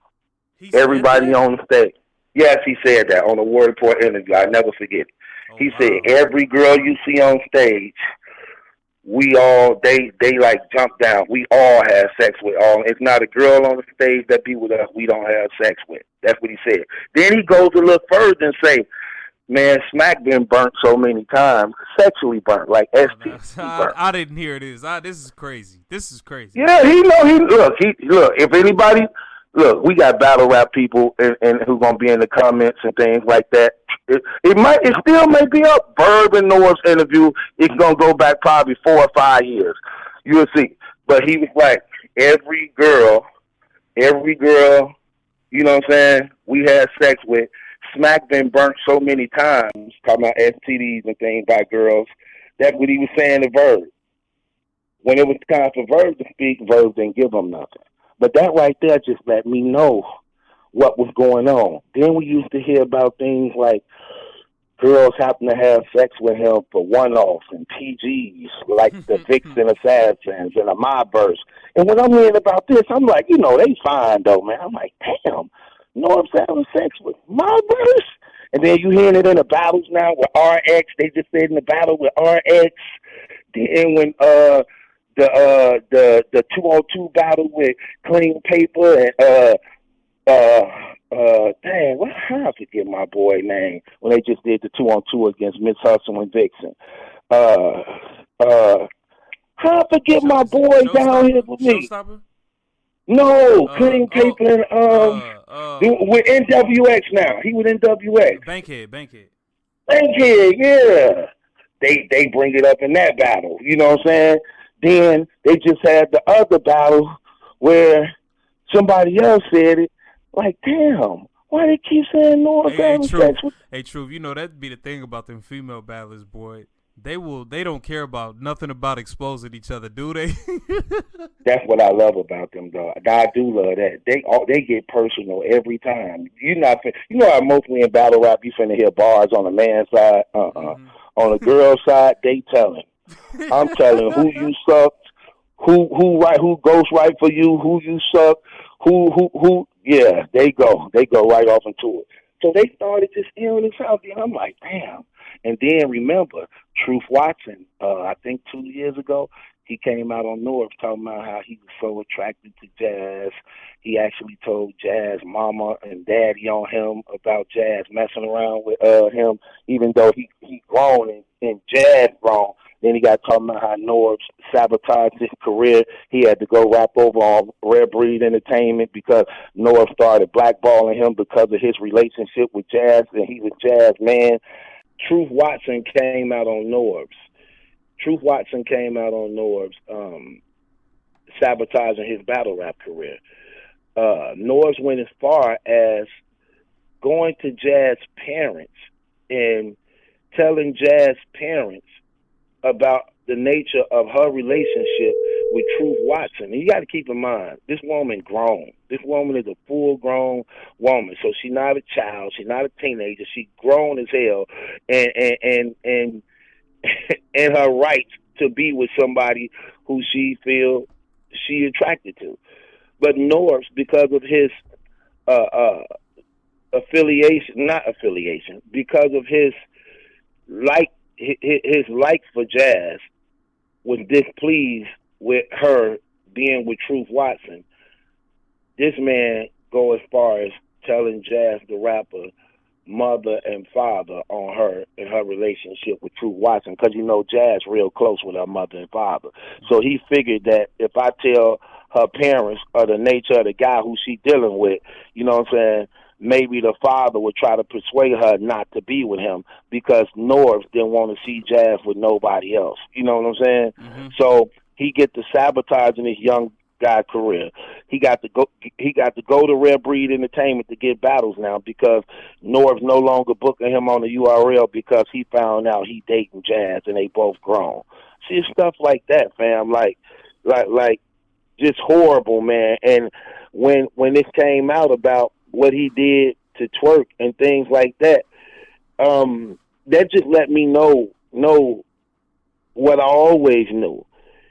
Everybody on the stage. Yes, he said that on the War Report interview. I never forget it. He said, every girl you see on stage, we all, they like jump down. We all have sex with all. It's not a girl on the stage that be with us we don't have sex with. That's what he said. Then he goes a little further and say, man, Smack been burnt so many times, sexually burnt, like STD burnt. I didn't hear this. This is crazy. Yeah, look, if anybody, look, we got battle rap people and who gonna be in the comments and things like that. It still may be up. Verb and Norbes interview, it's gonna go back probably 4 or 5 years. You'll see. But he was like, every girl, you know what I'm saying, we had sex with. Smack been burnt so many times, talking about STDs and things by girls. That's what he was saying to Verb. When it was time for Verb to speak, Verb didn't give him nothing. But that right there just let me know what was going on. Then we used to hear about things like girls happen to have sex with him for one-offs and PGs, like the Vixen Assassins and the Mob Burst. And when I'm hearing about this, I'm like, they fine, though, man. I'm like, damn, Norbes having sex with Mob Burst? And then you hearing it in the battles now with RX. They just said in the battle with RX. Then when the 2-on-2 battle with Clean Paper and how I forget my boy name when they just did the 2-on-2 against Miss Hustle and Vixen. How I forget my boy down here with me? No, Clean Paper and with NWX now. He was NWX. Bankhead, yeah. They bring it up in that battle. You know what I'm saying? Then they just had the other battle where somebody else said it. Like, damn, why they keep saying Norbes having sex with? Hey, Truth, you know that'd be the thing about them female battlers, boy. They don't care about nothing about exposing each other, do they? That's what I love about them, though. I do love that. They get personal every time. You know how mostly in battle rap you finna hear bars on the man's side. Mm-hmm. On the girl's side, they telling. I'm telling who you sucked, who goes right for you, who you suck, who. Yeah, they go right off into it. So they started just airing this out there. I'm like, damn. And then remember, Truth Watson, I think 2 years ago, he came out on Norbes talking about how he was so attracted to Jazz. He actually told Jazz mama and daddy on him about Jazz messing around with him, even though he grown and Jazz grown. Then he got talking about how Norbes sabotaged his career. He had to go rap over on Rare Breed Entertainment because Norbes started blackballing him because of his relationship with Jazz, and he was Jazz man. Truth Watson came out on Norbes. Sabotaging his battle rap career. Norbes went as far as going to Jazz's parents and telling Jazz's parents about the nature of her relationship with Truth Watson. And you got to keep in mind, this woman grown. This woman is a full-grown woman, so she's not a child. She's not a teenager. She's grown as hell, and and her rights to be with somebody who she feels she attracted to. But Norbes, because of his because of his like for Jazz, was displeased with her being with Truth Watson. This man go as far as telling Jazz the rapper mother and father on her and her relationship with Truth Watson, because you know Jazz real close with her mother and father. So he figured that if I tell her parents or the nature of the guy who she dealing with, you know what I'm saying, maybe the father would try to persuade her not to be with him because Norbes didn't want to see Jazz with nobody else. You know what I'm saying? Mm-hmm. So he get to sabotaging his young guy career. He got to go to Rare Breed Entertainment to get battles now because Norbes no longer booking him on the URL because he found out he dating Jazz and they both grown. See, stuff like that, fam. Like just horrible, man. And when this came out about what he did to Twork and things like that, that just let me know what I always knew.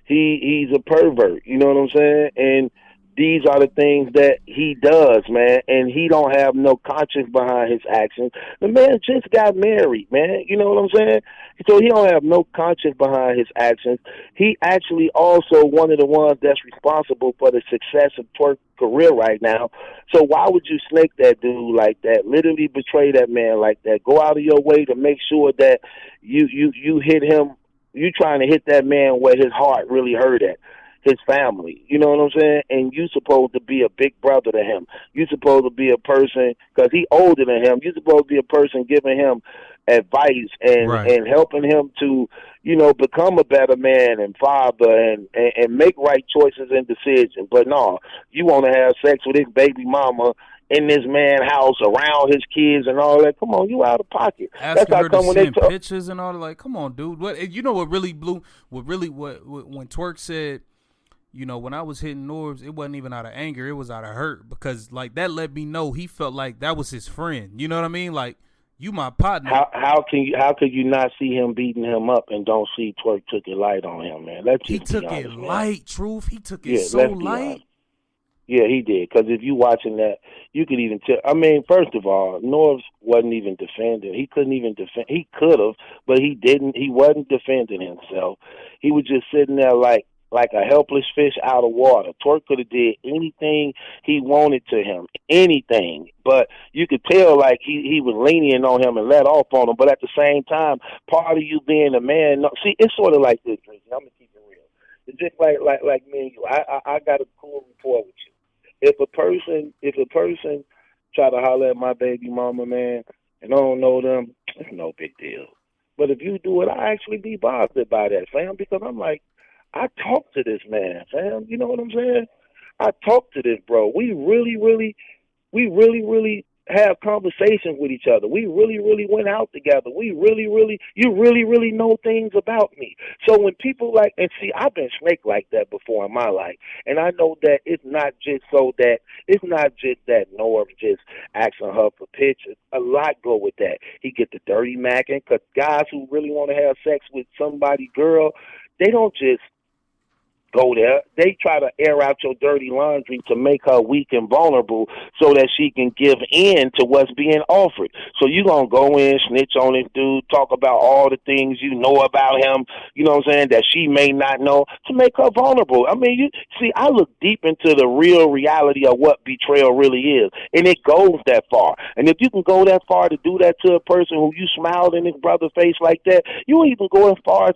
He's a pervert, you know what I'm saying? And these are the things that he does, man, and he don't have no conscience behind his actions. The man just got married, man, you know what I'm saying? So he don't have no conscience behind his actions. He actually also one of the ones that's responsible for the success of Twork's career right now. So why would you snake that dude like that, literally betray that man like that, go out of your way to make sure that you hit him, you trying to hit that man where his heart really hurt at, his family, you know what I'm saying? And you supposed to be a big brother to him. You supposed to be a person, because he older than him, you supposed to be a person giving him advice and helping him to, you know, become a better man and father and make right choices and decisions. But no, you want to have sex with his baby mama in this man's house, around his kids and all that. Come on, you out of pocket. Asking That's how her come to send pictures and all that. Like, come on, dude. What you know? What really blew? What when Twork said, you know, when I was hitting Norbes, it wasn't even out of anger. It was out of hurt because like that let me know he felt like that was his friend. You know what I mean? Like, you my partner. How could you not see him beating him up and don't see Twork took it light on him, man? He took it light, Truth. He took it so light. Yeah, he did. Because if you watching that, you could even tell. I mean, first of all, Norbes wasn't even defending. He couldn't even defend. He could have, but he didn't. He wasn't defending himself. He was just sitting there like a helpless fish out of water. Twork could have did anything he wanted to him, anything. But you could tell like he was lenient on him and let off on him. But at the same time, part of you being a man, see, it's sort of like this, Drizz. I'm gonna keep it real. It's just like me and you. I got a cool rapport with you. If a person try to holler at my baby mama, man, and I don't know them, it's no big deal. But if you do it, I actually be bothered by that, fam, because I'm like, I talk to this man, fam. You know what I'm saying? I talk to this bro. We really have conversations with each other. We really went out together. You really know things about me. So when people like, and see, I've been snake like that before in my life, and I know that it's not just that Norbes just asking her for pictures. A lot go with that. He get the dirty macking, because guys who really want to have sex with somebody, girl, they don't just go there. They try to air out your dirty laundry to make her weak and vulnerable so that she can give in to what's being offered. So you going to go in, snitch on this dude, talk about all the things you know about him, you know what I'm saying, that she may not know, to make her vulnerable. I mean, you see, I look deep into the real reality of what betrayal really is, and it goes that far. And if you can go that far to do that to a person who you smiled in his brother's face like that, you even go as far as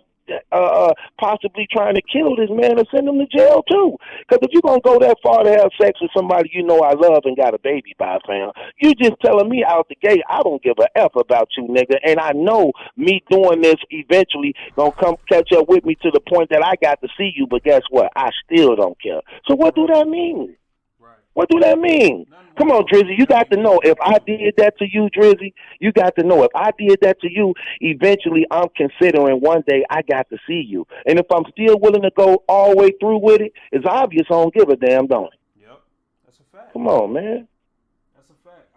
possibly trying to kill this man or send him to jail too. Because if you're going to go that far to have sex with somebody you know I love and got a baby by, fam, you just telling me out the gate, I don't give a F about you, nigga. And I know me doing this eventually going to come catch up with me to the point that I got to see you, but guess what? I still don't care. So what do that mean? What do that mean? Come on, Drizzy, you got to know, if I did that to you, Drizzy, you got to know, if I did that to you, eventually I'm considering one day I got to see you. And if I'm still willing to go all the way through with it, it's obvious I don't give a damn, don't it? Yep, that's a fact. Come on, man. That's a fact.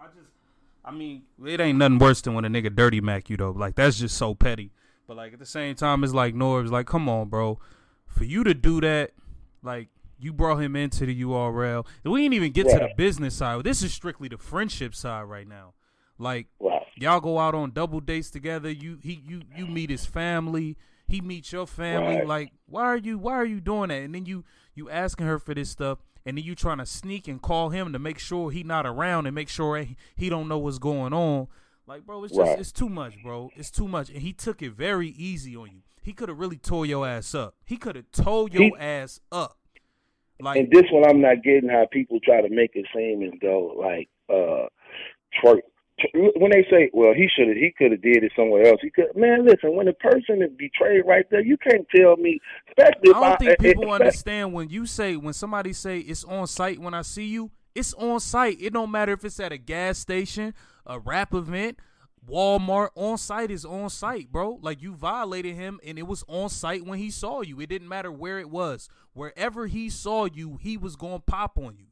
I mean, it ain't nothing worse than when a nigga dirty mac you, though. Like, that's just so petty. But, like, at the same time, it's like, Norbes, like, come on, bro. For you to do that, like, you brought him into the URL. We didn't even get to the business side. This is strictly the friendship side right now. Like, y'all go out on double dates together. You meet his family. He meets your family. Right. Like, why are you doing that? And then you asking her for this stuff, and then you trying to sneak and call him to make sure he not around and make sure he don't know what's going on. Like, bro, it's just it's too much, bro. It's too much. And he took it very easy on you. He could have really tore your ass up. He could have tore your ass up. Like, and this one, I'm not getting how people try to make it seem as though like Twork. When they say, well, he could have did it somewhere else. He could, man. Listen, when a person is betrayed right there, you can't tell me. Especially, I don't think people understand when somebody say it's on site. When I see you, it's on site. It don't matter if it's at a gas station, a rap event, Walmart. On site is on site, bro. Like, you violated him, and it was on site when he saw you. It didn't matter where it was. Wherever he saw you, he was gonna pop on you.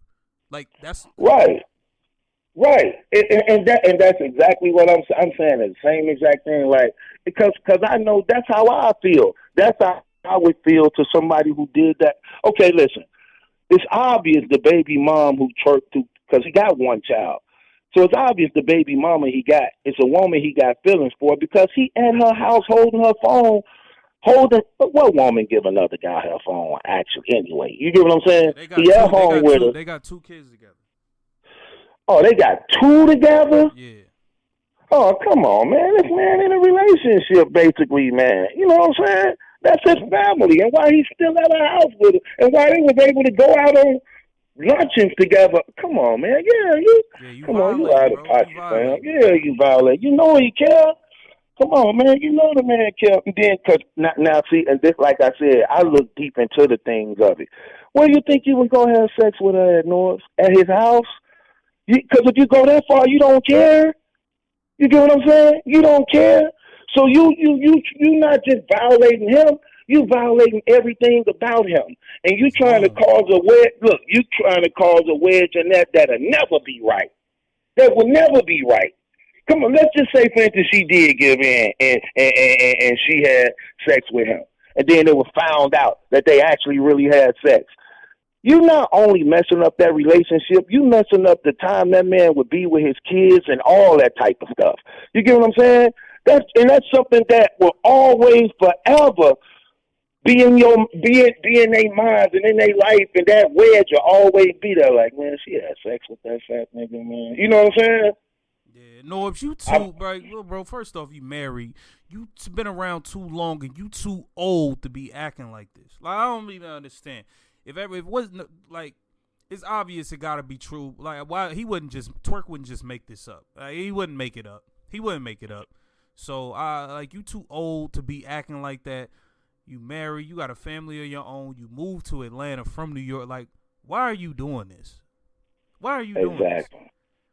Like, that's right. And that's exactly what I'm saying. The same exact thing. Like, because I know that's how I feel. That's how I would feel to somebody who did that. Okay, listen. It's obvious the baby mom who twerked to, because he got one child. So it's obvious the baby mama he got is a woman he got feelings for, because he at her house holding her phone. What woman give another guy her phone, actually, anyway? You get what I'm saying? He at home with her. They got 2 kids together. Oh, they got 2 together? Yeah. Oh, come on, man. This man in a relationship, basically, man. You know what I'm saying? That's his family, and why he's still at her house with her, and why they was able to go out on luncheons together. Come on, man. You come on, you out of pocket, man. Yeah, you violate. You know he care. Come on, man. You know the man care. And then, cause now, see, and this, like I said, I look deep into the things of it. Where you think you was gonna have sex with her at Norbes? At his house? Because if you go that far, you don't care. You get what I'm saying? You don't care. So you not just violating him. You violating everything about him, and you trying to cause a wedge. Look, you trying to cause a wedge in that'll never be right. That will never be right. Come on, let's just say, for instance, she did give in and she had sex with him, and then it was found out that they actually really had sex. You not only messing up that relationship, you messing up the time that man would be with his kids and all that type of stuff. You get what I'm saying? That's something that will always, forever be in their minds and in their life, and that wedge will always be there. Like, man, she had sex with that fat nigga, man. You know what I'm saying? Yeah, no, if you too, bro, first off, you married. You been around too long, and you too old to be acting like this. Like, I don't even understand. If it wasn't, like, it's obvious it gotta be true. Like, why Twork wouldn't just make this up. He wouldn't make it up. So, like, you too old to be acting like that. You married, you got a family of your own, you moved to Atlanta from New York. Like, why are you doing this? Why are you doing this?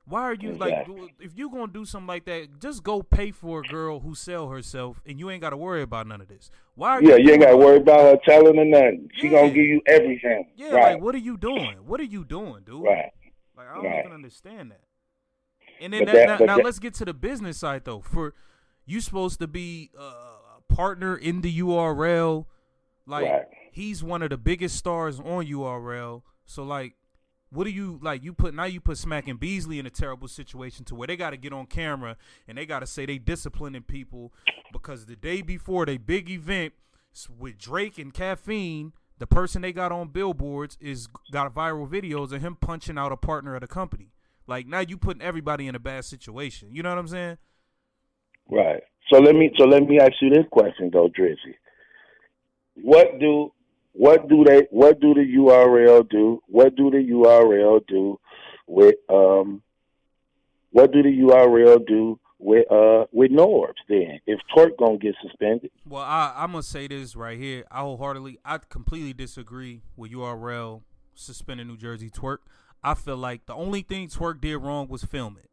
Why are you like, if you gonna do something like that, just go pay for a girl who sell herself, and you ain't gotta worry about none of this. Why are you ain't gotta worry about her telling her nothing. She gonna give you everything. Yeah, like what are you doing? What are you doing, dude? Right. Like I don't even understand that. And then now let's get to the business side though. For you supposed to be a partner in the URL, like he's one of the biggest stars on URL. So like, what do you like? You put Smack and Beasley in a terrible situation to where they got to get on camera and they got to say they disciplining people because the day before they big event with Drake and Caffeine, the person they got on billboards got viral videos of him punching out a partner of the company. Like now you putting everybody in a bad situation. You know what I'm saying? Right. So let me ask you this question though, Drizzy. What do the URL do? What do the URL do with Norbes then? If Twork gonna get suspended? Well, I'm gonna say this right here. I completely disagree with URL suspending New Jersey Twork. I feel like the only thing Twork did wrong was film it.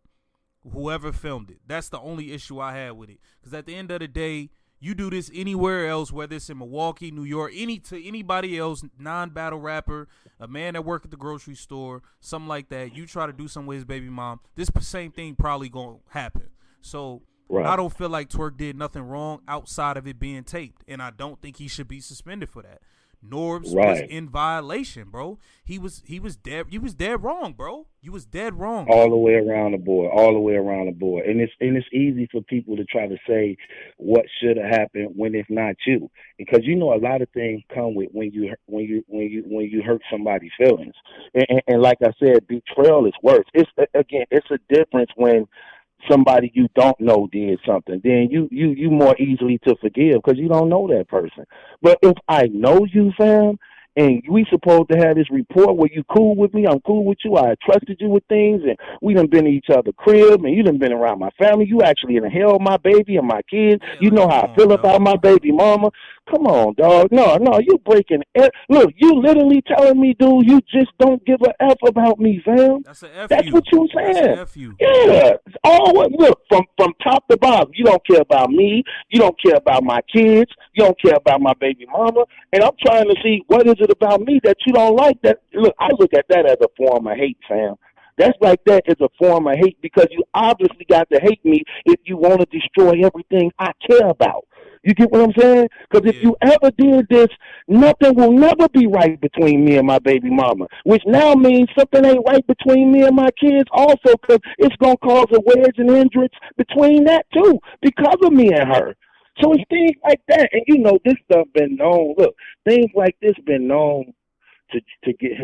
Whoever filmed it. That's the only issue I had with it. Because at the end of the day, you do this anywhere else, whether it's in Milwaukee, New York, to anybody else, non-battle rapper, a man that work at the grocery store, something like that. You try to do something with his baby mom, this same thing probably gonna happen. So I don't feel like Twork did nothing wrong outside of it being taped, and I don't think he should be suspended for that. Norbes was in violation, bro. He was dead wrong, bro. You was dead wrong. All the way around the board. And it's easy for people to try to say what should have happened when it's not you. Because you know a lot of things come with when you hurt somebody's feelings. And like I said, betrayal is worse. It's a difference when somebody you don't know did something, then you more easily to forgive because you don't know that person. But if I know you, fam, and we supposed to have this rapport where you cool with me, I'm cool with you, I trusted you with things, and we done been to each other's crib, and you done been around my family, you actually in the hell my baby and my kids, you know how I feel about my baby mama. Come on, dog. No, you breaking it. Look, you literally telling me, dude, you just don't give a F about me, fam. That's a F. That's what you saying. That's a F you. Yeah. Look, from top to bottom, you don't care about me. You don't care about my kids. You don't care about my baby mama. And I'm trying to see what is it about me that you don't like. That look, I look at that as a form of hate, fam. That's like that is a form of hate because you obviously got to hate me if you want to destroy everything I care about. You get what I'm saying? Because if you ever did this, nothing will never be right between me and my baby mama, which now means something ain't right between me and my kids also because it's going to cause a wedge and hindrance between that too because of me and her. So it's things like that. And, you know, this stuff been known. Look, things like this been known to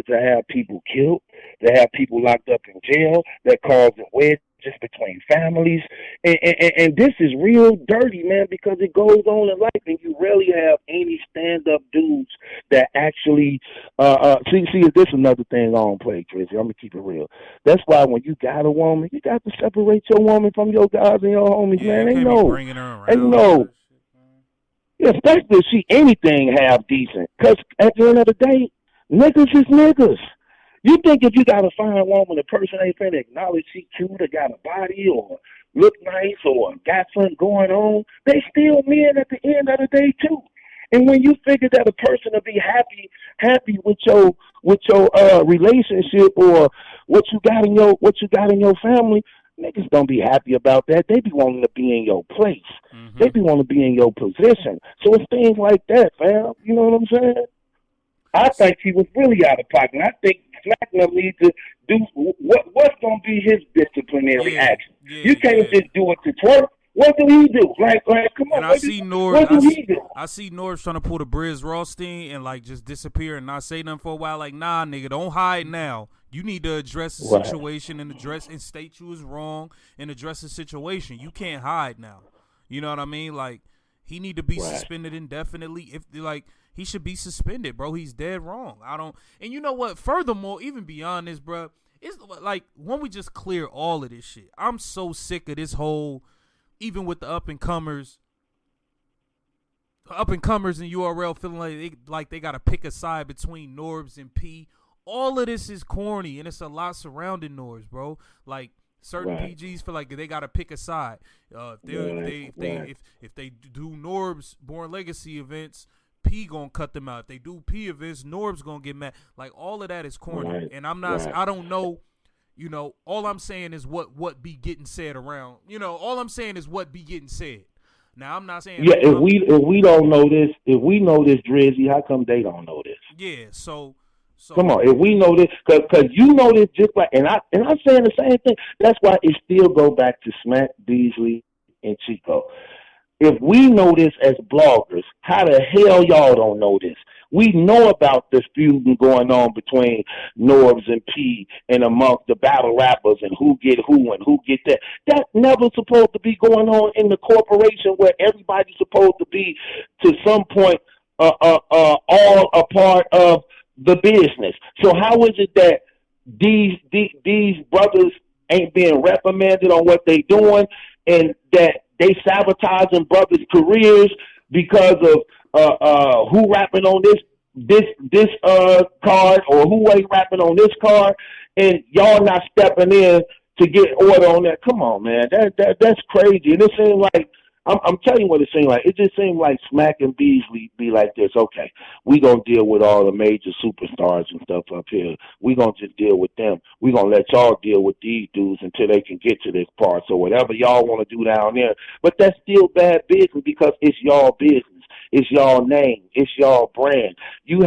have people killed, to have people locked up in jail, that cause a wedge just between families, and this is real dirty, man, because it goes on in life, and you rarely have any stand-up dudes that actually see. This is another thing I don't play, Drizzy. I'm gonna keep it real. That's why when you got a woman, you got to separate your woman from your guys and your homies, man. Ain't no. Yeah, especially if she anything half decent, because at the end of the day, niggas is niggas. You think if you got a fine woman, the person ain't finna acknowledge she cute or got a body or look nice or got something going on, they still men at the end of the day too. And when you figure that a person will be happy with your relationship or what you got in your family, niggas don't be happy about that. They be wanting to be in your place. Mm-hmm. They be wanting to be in your position. So it's things like that, fam. You know what I'm saying? I think he was really out of pocket. I think Smack needs to do what's going to be his disciplinary action. You can't just do it to Twork. What do he do? Like, come on. And I see Norbes. I see Norbes trying to pull the Drizz Rothstein and like just disappear and not say nothing for a while. Like, nah, nigga, don't hide now. You need to address the situation and state you was wrong and address the situation. You can't hide now. You know what I mean? Like, he need to be suspended indefinitely. If like. He should be suspended, bro. He's dead wrong. And you know what? Furthermore, even beyond this, bro, it's like when we just clear all of this shit. I'm so sick of this whole, even with the up and comers and URL feeling like they got to pick a side between Norbes and P all of this is corny, and it's a lot surrounding Norbes, bro. Like certain PGs feel like they gotta pick a side. If they do Norbes Born Legacy events, P gonna cut them out. If they do P events, Norbes gonna get mad. Like all of that is corny, and I'm not. I don't know. You know, all I'm saying is what be getting said around. You know, all I'm saying is what be getting said. Now I'm not saying. Yeah, if we don't know this, if we know this, Drizzy, how come they don't know this? Yeah, so come on, if we know this, because you know this just like, and I'm saying the same thing. That's why it still go back to Smack, Beasley, and Chico. If we know this as bloggers, how the hell y'all don't know this? We know about this feud going on between Norbes and P and amongst the battle rappers and who get who and who get that. That's never supposed to be going on in the corporation where everybody's supposed to be, to some point, all a part of the business. So how is it that these brothers ain't being reprimanded on what they doing, and that they sabotaging brothers' careers because of who rapping on this card or who ain't rapping on this card, and y'all not stepping in to get order on that? Come on, man, that's crazy. And it seems like I'm telling you what it seemed like. It just seemed like Smack and Beasley be like this. Okay, we gonna deal with all the major superstars and stuff up here. We gonna just deal with them. We gonna let y'all deal with these dudes until they can get to this part. So whatever y'all want to do down there, but that's still bad business because it's y'all business. It's y'all name. It's y'all brand. You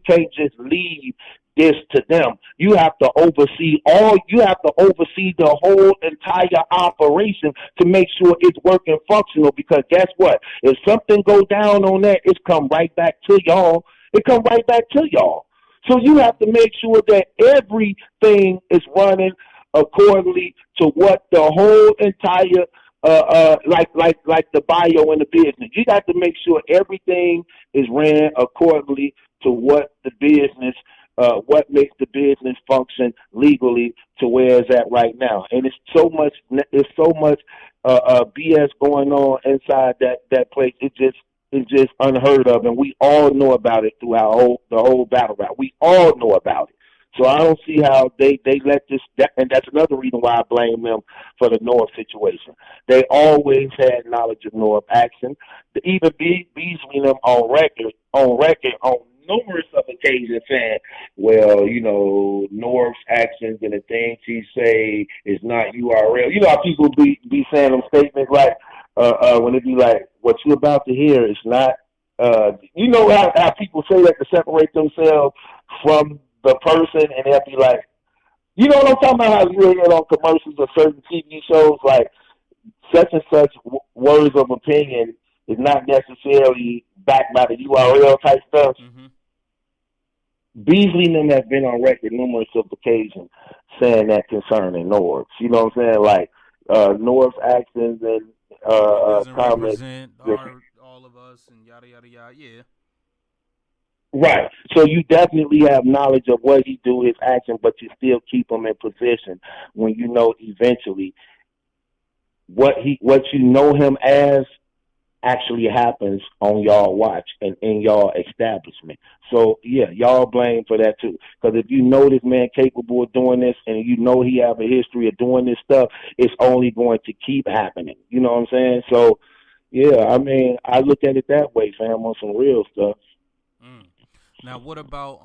can't just leave this to them. You have to oversee the whole entire operation to make sure it's working functional, because guess what? If something go down on that, it's come right back to y'all. It come right back to y'all. So you have to make sure that everything is running accordingly to what the whole entire like the bio in the business. You got to make sure everything is ran accordingly to what the business, what makes the business function legally to where it's at right now. And it's so much BS going on inside that place. It's just unheard of, and we all know about it throughout the whole battle rap. We all know about it. So I don't see how they let this, and that's another reason why I blame them for the Norbes situation. They always had knowledge of Norbes action. Even Beasley and them on record on numerous of occasions saying, well, you know, Norbes actions and the things he say is not URL. You know how people be saying them statements like, when it be like, what you about to hear is not, you know how people say that to separate themselves from the person, and they'll be like, you know what I'm talking about, how you hear it on commercials or certain TV shows, like such and such words of opinion is not necessarily backed by the URL type stuff. Mm-hmm. Beasley and them have been on record numerous of occasions saying that concerning Norbes. You know what I'm saying? Like Norbes actions and comments. Represent all of us and yada yada yada. Yeah. Right. So you definitely have knowledge of what he do, his action, but you still keep him in position when you know eventually what you know him as actually happens on y'all watch and in y'all establishment. So yeah, y'all blame for that too. Because if you know this man capable of doing this, and you know he have a history of doing this stuff, it's only going to keep happening. You know what I'm saying? So yeah, I mean, I look at it that way, fam, on some real stuff. Now, what about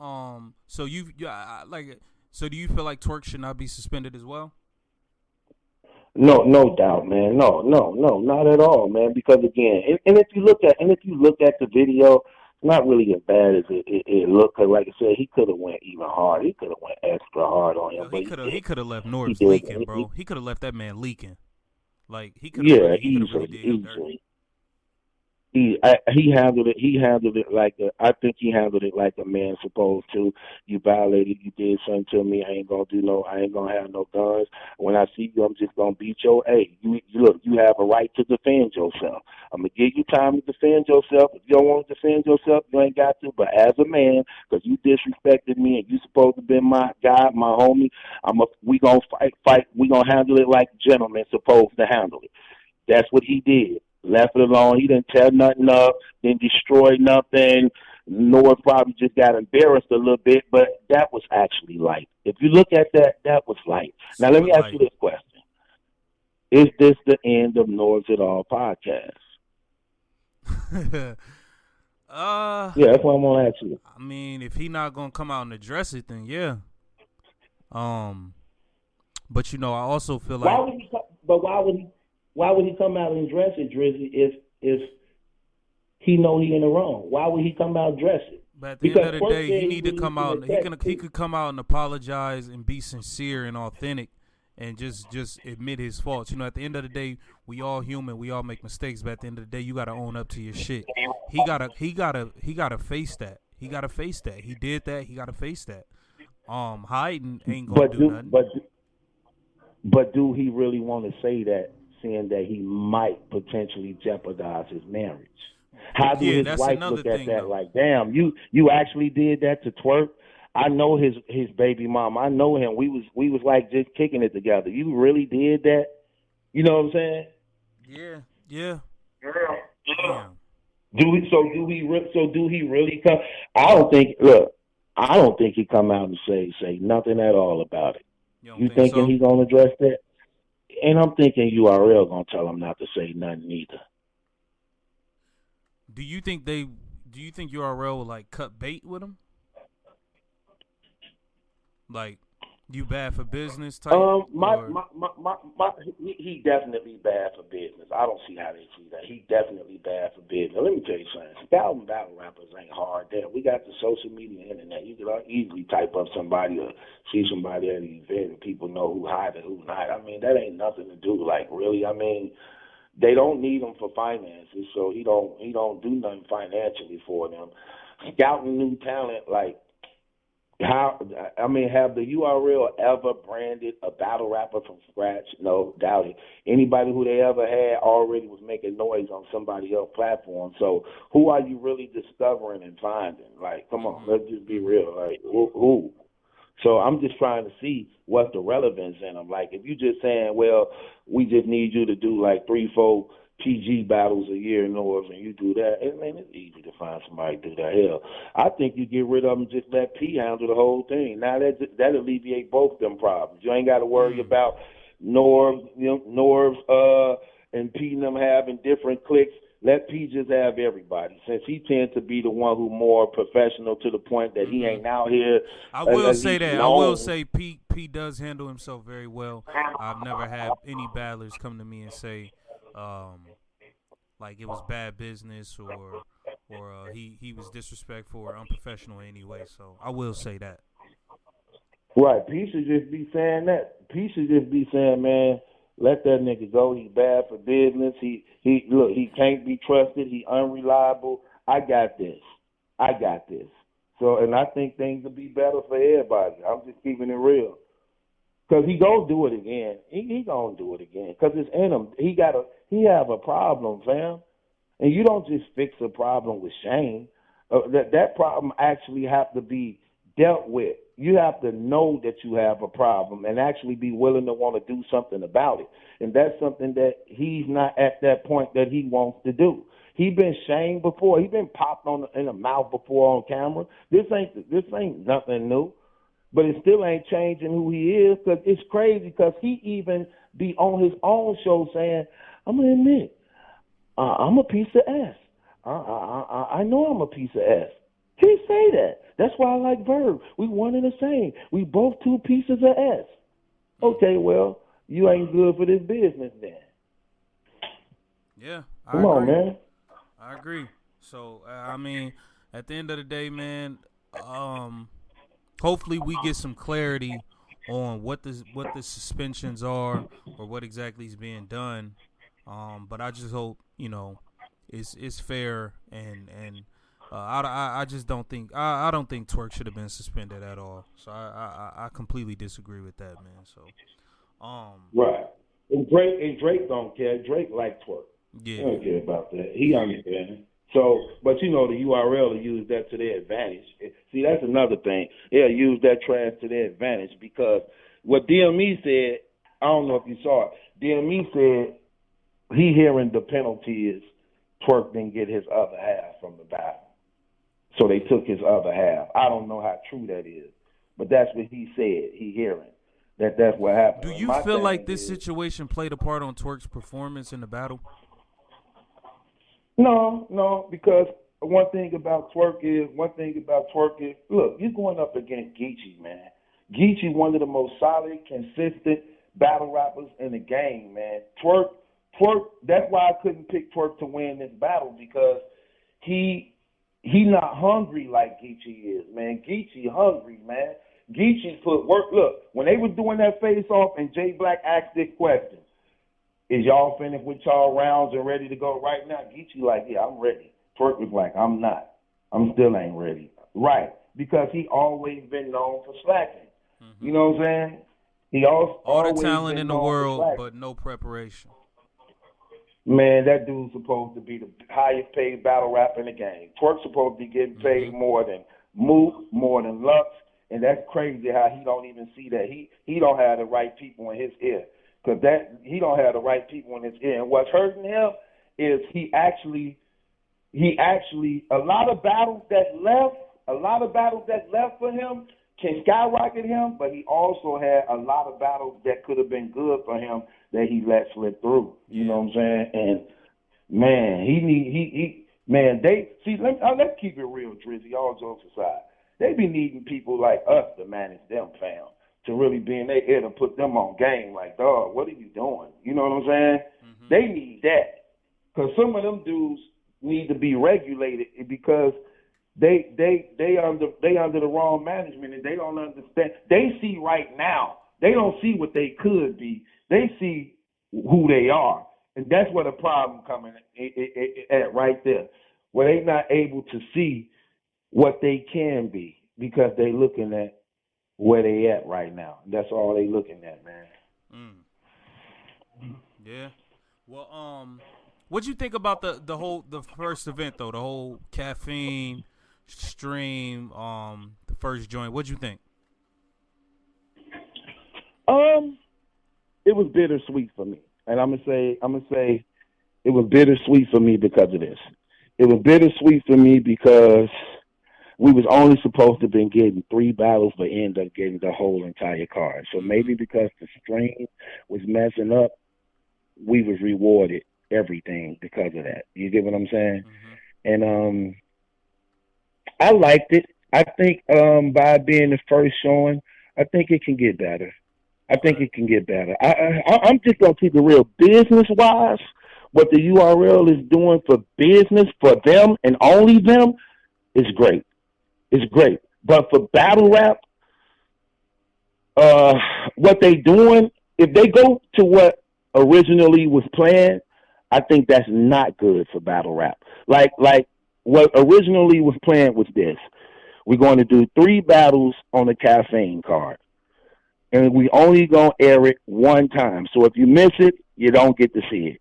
so do you feel like Twork should not be suspended as well? No doubt, man. No, not at all, man. Because again, and if you look at the video, it's not really as bad as it looked. Cause like I said, he could have went even hard. He could have went extra hard on him. He could have left Norbes leaking, bro. He could have left that man leaking. Like he could have. Yeah, easily. He handled it. He handled it like I think he handled it like a man supposed to. You violated. You did something to me. I ain't gonna have no guns. When I see you, I'm just gonna beat your. Hey, you look. You have a right to defend yourself. I'm gonna give you time to defend yourself. If you don't want to defend yourself, you ain't got to. But as a man, because you disrespected me and you supposed to be my guy, my homie, we gonna fight. We gonna handle it like gentlemen supposed to handle it. That's what he did. Left it alone. He didn't tear nothing up, didn't destroy nothing, Norbes probably just got embarrassed a little bit, but that was actually light. If you look at that, that was light. Now, let me ask you this question. Is this the end of Norbes It All podcast? Yeah, that's what I'm going to ask you. I mean, if he not going to come out and address it, then yeah. But, I also feel like... Why would he come out and address it, Drizzy, if he know he in the wrong? Why would he come out and address it? But at the end of the day, he need to come out. He could come out and apologize and be sincere and authentic, and just admit his faults. At the end of the day, we all human. We all make mistakes. But at the end of the day, you gotta own up to your shit. He gotta face that. He gotta face that. He did that. He gotta face that. Hiding ain't gonna do nothing. But do he really want to say that, seeing that he might potentially jeopardize his marriage? How do his wife look at that? Though. Like, damn, you actually did that to Twork? I know his baby mom. I know him. We was like just kicking it together. You really did that? You know what I'm saying? Yeah. Do he really come? I don't think he come out and say nothing at all about it. You thinking so? He gonna address that? And I'm thinking URL gonna tell him not to say nothing either. Do you think URL will like cut bait with him? Like, you bad for business type? He definitely bad for business. I don't see how they see that. He definitely bad for business. Let me tell you something. Scouting battle rappers ain't hard. There, we got the social media internet. You can easily type up somebody or see somebody at an event and people know who hot and who not. I mean, that ain't nothing to do. Like, really, I mean, they don't need him for finances, so he don't do nothing financially for them. Scouting new talent, like, have the URL ever branded a battle rapper from scratch? No, doubt it. Anybody who they ever had already was making noise on somebody else's platform. So who are you really discovering and finding? Like, come on, let's just be real. Like, who? So I'm just trying to see what's the relevance in them. Like, if you're just saying, well, we just need you to do like 3-4 PG battles a year, Norbes, and you do that, it's easy to find somebody to do that. Hell, I think you get rid of them, just let P handle the whole thing. Now that alleviate both them problems. You ain't got to worry about Norbes, and P and them having different cliques. Let P just have everybody, since he tends to be the one who more professional to the point that he ain't out here. I will say that. I will say P does handle himself very well. I've never had any battlers come to me and say, like it was bad business or he was disrespectful or unprofessional in any way. So I will say that. Right. P should just be saying that. P should just be saying, man, let that nigga go. He bad for business. He can't be trusted. He unreliable. I got this. So, and I think things will be better for everybody. I'm just keeping it real. Because he gonna do it again. He gonna do it again. Because it's in him. He have a problem, fam. And you don't just fix a problem with shame. That problem actually have to be dealt with. You have to know that you have a problem and actually be willing to want to do something about it. And that's something that he's not at that point that he wants to do. He been shamed before. He been popped in the mouth before on camera. This ain't nothing new. But it still ain't changing who he is, because it's crazy, because he even be on his own show saying, I'm going to admit, I'm a piece of ass. I know I'm a piece of ass. He say that. That's why I like Verb. We one and the same. We both two pieces of ass. Okay, well, you ain't good for this business then. Yeah, Come on, man. I agree. So, I mean, at the end of the day, man, hopefully we get some clarity on what the suspensions are or what exactly is being done. But I just hope, it's fair and I just don't think I don't think Twork should have been suspended at all. So I completely disagree with that, man. So right. And Drake don't care. Drake like Twork. Yeah. He don't care about that. He understands. So, but the URL will use that to their advantage. See, that's another thing. They'll use that trash to their advantage, because what DME said, I don't know if you saw it. DME said he hearing the penalty is Twork didn't get his other half from the battle. So they took his other half. I don't know how true that is, but that's what he said. He hearing that's what happened. Do you feel like this situation played a part on Twork's performance in the battle? No, because one thing about Twork is, look, you're going up against Geechee, man. Geechee, one of the most solid, consistent battle rappers in the game, man. Twork, that's why I couldn't pick Twork to win this battle, because he not hungry like Geechee is, man. Geechee hungry, man. Geechee put work. Look, when they was doing that face-off and Jay Black asked this question, is y'all finished with y'all rounds and ready to go right now? Geechee like, yeah, I'm ready. Twork was like, I'm not. I'm still ain't ready. Right, because he always been known for slacking. Mm-hmm. You know what I'm saying? He all the talent in the world, but no preparation. Man, that dude's supposed to be the highest paid battle rapper in the game. Twork's supposed to be getting paid more than Mook, more than Lux, and that's crazy how he don't even see that. He don't have the right people in his ear, because he don't have the right people in his ear. And what's hurting him is he actually a lot of battles that left for him can skyrocket him, but he also had a lot of battles that could have been good for him that he let slip through. You know what I'm saying? And man, let's keep it real, Drizzy, all jokes aside. They be needing people like us to manage them, fam, to really be in their ear to put them on game. Like, dog, what are you doing? You know what I'm saying? Mm-hmm. They need that, because some of them dudes need to be regulated, because they under the wrong management, and they don't understand. They see right now. They don't see what they could be. They see who they are, and that's where the problem coming at right there, where they not able to see what they can be, because they looking at where they at right now. That's all they looking at, man. Yeah. Well, what'd you think about the first event though? The whole caffeine stream, the first joint. What'd you think? It was bittersweet for me, and I'm gonna say it was bittersweet for me because of this. It was bittersweet for me because we was only supposed to have been getting 3 battles, but ended up getting the whole entire card. So maybe because the stream was messing up, we was rewarded everything because of that. You get what I'm saying? Mm-hmm. And I liked it. I think by being the first showing, I think it can get better. I'm just going to keep it real. Business-wise, what the URL is doing for business, for them and only them, is great. It's great. But for battle rap, what they doing, if they go to what originally was planned, I think that's not good for battle rap. Like what originally was planned was this. We're going to do 3 battles on the caffeine card, and we only going to air it one time. So if you miss it, you don't get to see it.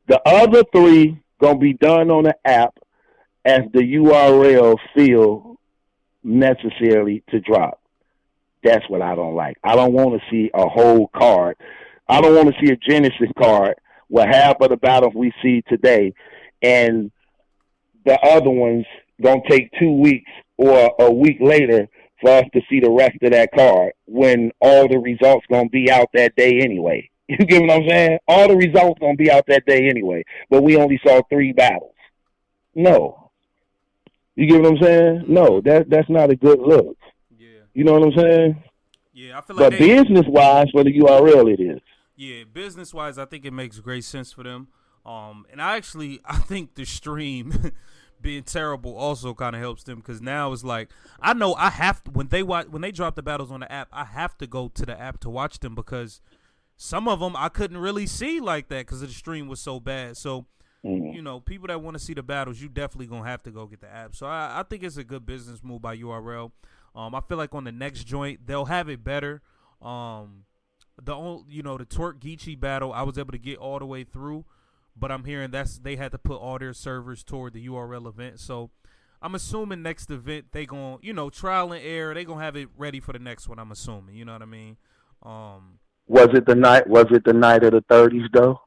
The other 3 going to be done on the app as the URL feel necessary to drop. That's what I don't like. I don't want to see a whole card. I don't want to see a Genesis card where half of the battles we see today and the other ones going to take 2 weeks or a week later for us to see the rest of that card, when all the results going to be out that day anyway. You get what I'm saying? All the results going to be out that day anyway, but we only saw 3 battles. No. You get what I'm saying? No, that's not a good look. Yeah. You know what I'm saying? Yeah, I feel like. But business-wise, for the URL, it is. Yeah, business-wise, I think it makes great sense for them. And I think the stream being terrible also kind of helps them, because now it's like, I know I have to, when they drop the battles on the app, I have to go to the app to watch them, because some of them I couldn't really see like that because the stream was so bad. So, people that want to see the battles, you definitely gonna have to go get the app. So I think it's a good business move by URL. I feel like on the next joint they'll have it better. The Twork Geechee battle, I was able to get all the way through, but I'm hearing they had to put all their servers toward the URL event. So I'm assuming next event they gonna, trial and error. They gonna have it ready for the next one. I'm assuming, you know what I mean? Was it the night of the 30s though?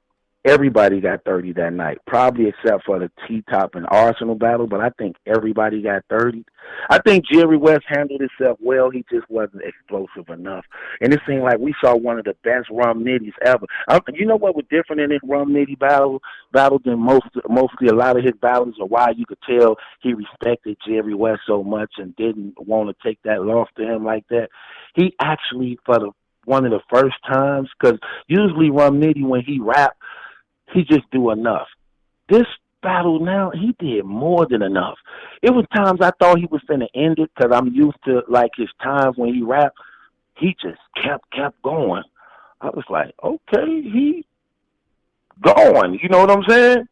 everybody got 30 that night, probably except for the T-Top and Arsenal battle, but I think everybody got 30. I think Jerry West handled himself well. He just wasn't explosive enough. And it seemed like we saw one of the best Rum Nitties ever. You know what was different in this Rum Nitty battle than mostly a lot of his battles, or why you could tell he respected Jerry West so much and didn't want to take that loss to him like that? He actually, one of the first times, because usually Rum Nitty, when he rapped, he just do enough. This battle now, he did more than enough. It was times I thought he was finna end it, because I'm used to like his times when he rapped. He just kept going. I was like, okay, he going. You know what I'm saying?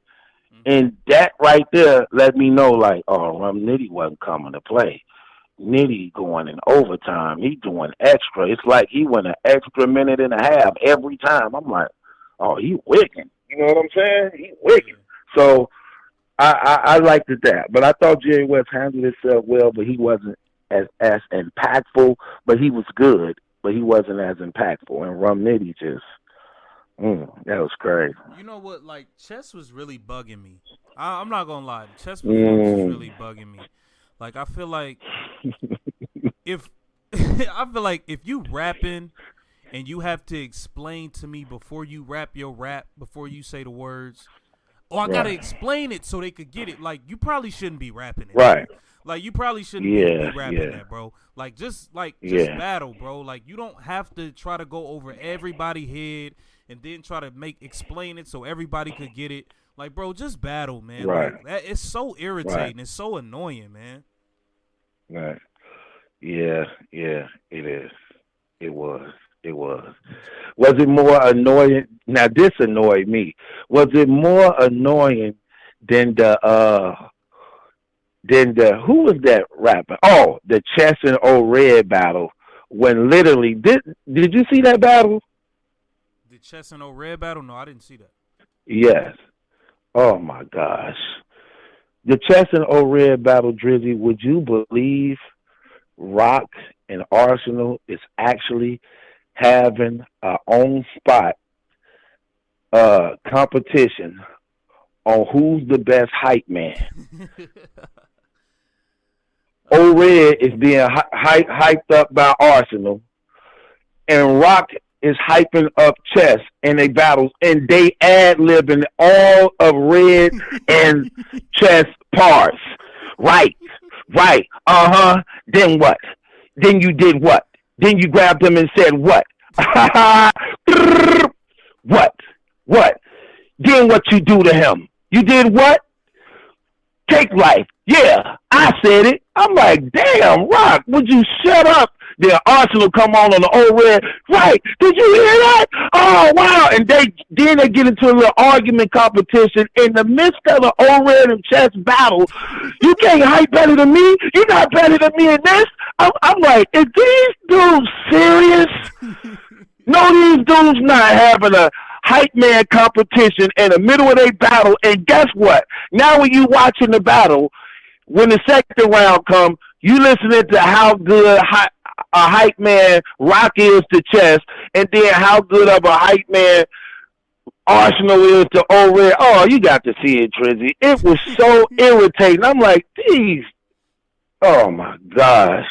Mm-hmm. And that right there let me know, like, oh, Rum Nitty wasn't coming to play. Nitty going in overtime. He doing extra. It's like he went an extra minute and a half every time. I'm like, oh, he wicked. You know what I'm saying? He wicked. So I liked it that. But I thought Jerry West handled himself well, but he wasn't as impactful. But he was good, but he wasn't as impactful. And Rum Nitty just, that was crazy. You know what? Like, Chess was really bugging me. I'm not going to lie. Chess was really bugging me. Like, I feel like if you rapping and you have to explain to me before you rap your rap, before you say the words, I gotta explain it so they could get it. Like, you probably shouldn't be rapping it. Right. Like, you probably shouldn't be rapping that, bro. Like, just battle, bro. Like, you don't have to try to go over everybody's head and then try to explain it so everybody could get it. Like, bro, just battle, man. Right. Like, it's so irritating. Right. It's so annoying, man. Right. Yeah, it is. It was. Was it more annoying? Now, this annoyed me. Was it more annoying than the who was that rapper? Oh, the Chess and O-Red battle, when literally, did you see that battle? The Chess and O-Red battle? No, I didn't see that. Yes. Oh, my gosh. The Chess and O-Red battle, Drizzy, would you believe Rock and Arsenal is actually having our own spot competition on who's the best hype man? O-Red is being hyped up by Arsenal, and Rock is hyping up Chess in they battles, and they ad-libbing all of Red and Chess parts. Right. Then what? Then you did what? Then you grabbed him and said what? What? Then what you do to him? You did what? Take life. Yeah, I said it. I'm like, damn, Rock, would you shut up? Then Arsenal come on the O-Red. Right. Did you hear that? Oh, wow. And then they get into a little argument competition in the midst of the O-Red and Chess battle. You can't hype better than me. You're not better than me in this. I'm like, is these dudes serious? No, these dudes not having a hype man competition in the middle of their battle. And guess what? Now when you watching the battle, when the second round comes, you listening to how good a hype man Rock is to Chess, and then how good of a hype man Arsenal is to O-Red. Oh, you got to see it, Drizzy. It was so irritating. I'm like, these. Oh my gosh,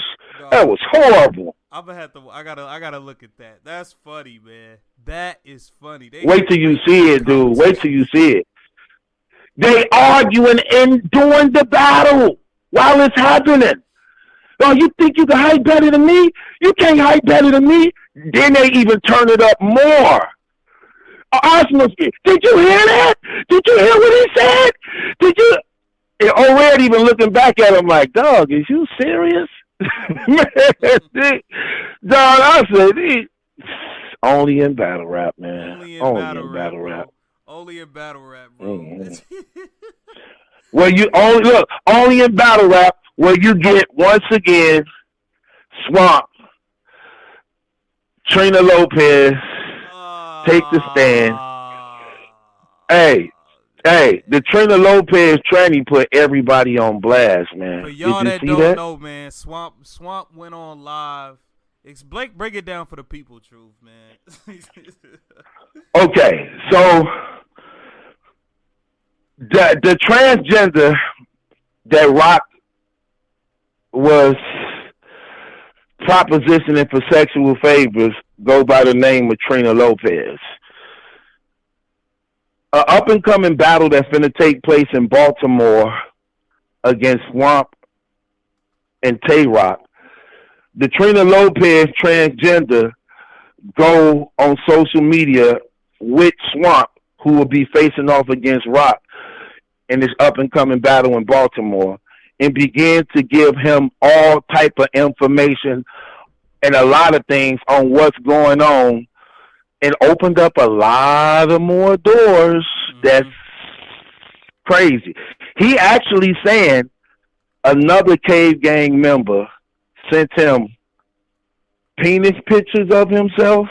that was horrible. I'm gonna have to. I gotta look at that. That's funny, man. That is funny. Wait till you see it, dude. Wait till you see it. They arguing and doing the battle while it's happening. Oh, you think you can hype better than me? You can't hype better than me. Then they even turn it up more. Arsenal, did you hear that? Did you hear what he said? Did you? And O-Red even looking back at him like, dog, is you serious? Man, dog, I said, only in battle rap, man. Only in battle rap. Only in battle rap, bro. Mm-hmm. Well, you only in battle rap where you get, once again, Swamp, Trina Lopez, take the stand. Hey, the Trina Lopez tranny put everybody on blast, man. For y'all that don't know, man, Swamp went on live. Break it down for the people, Truth, man. Okay, so The transgender that Rock was propositioning for sexual favors go by the name of Trina Lopez. An up-and-coming battle that's going to take place in Baltimore against Swamp and Tay-Rock. The Trina Lopez transgender go on social media with Swamp, who will be facing off against Rock in this up-and-coming battle in Baltimore, and begin to give him all type of information and a lot of things on what's going on, and opened up a lot of more doors. That's crazy. He actually saying another Cave Gang member sent him penis pictures of himself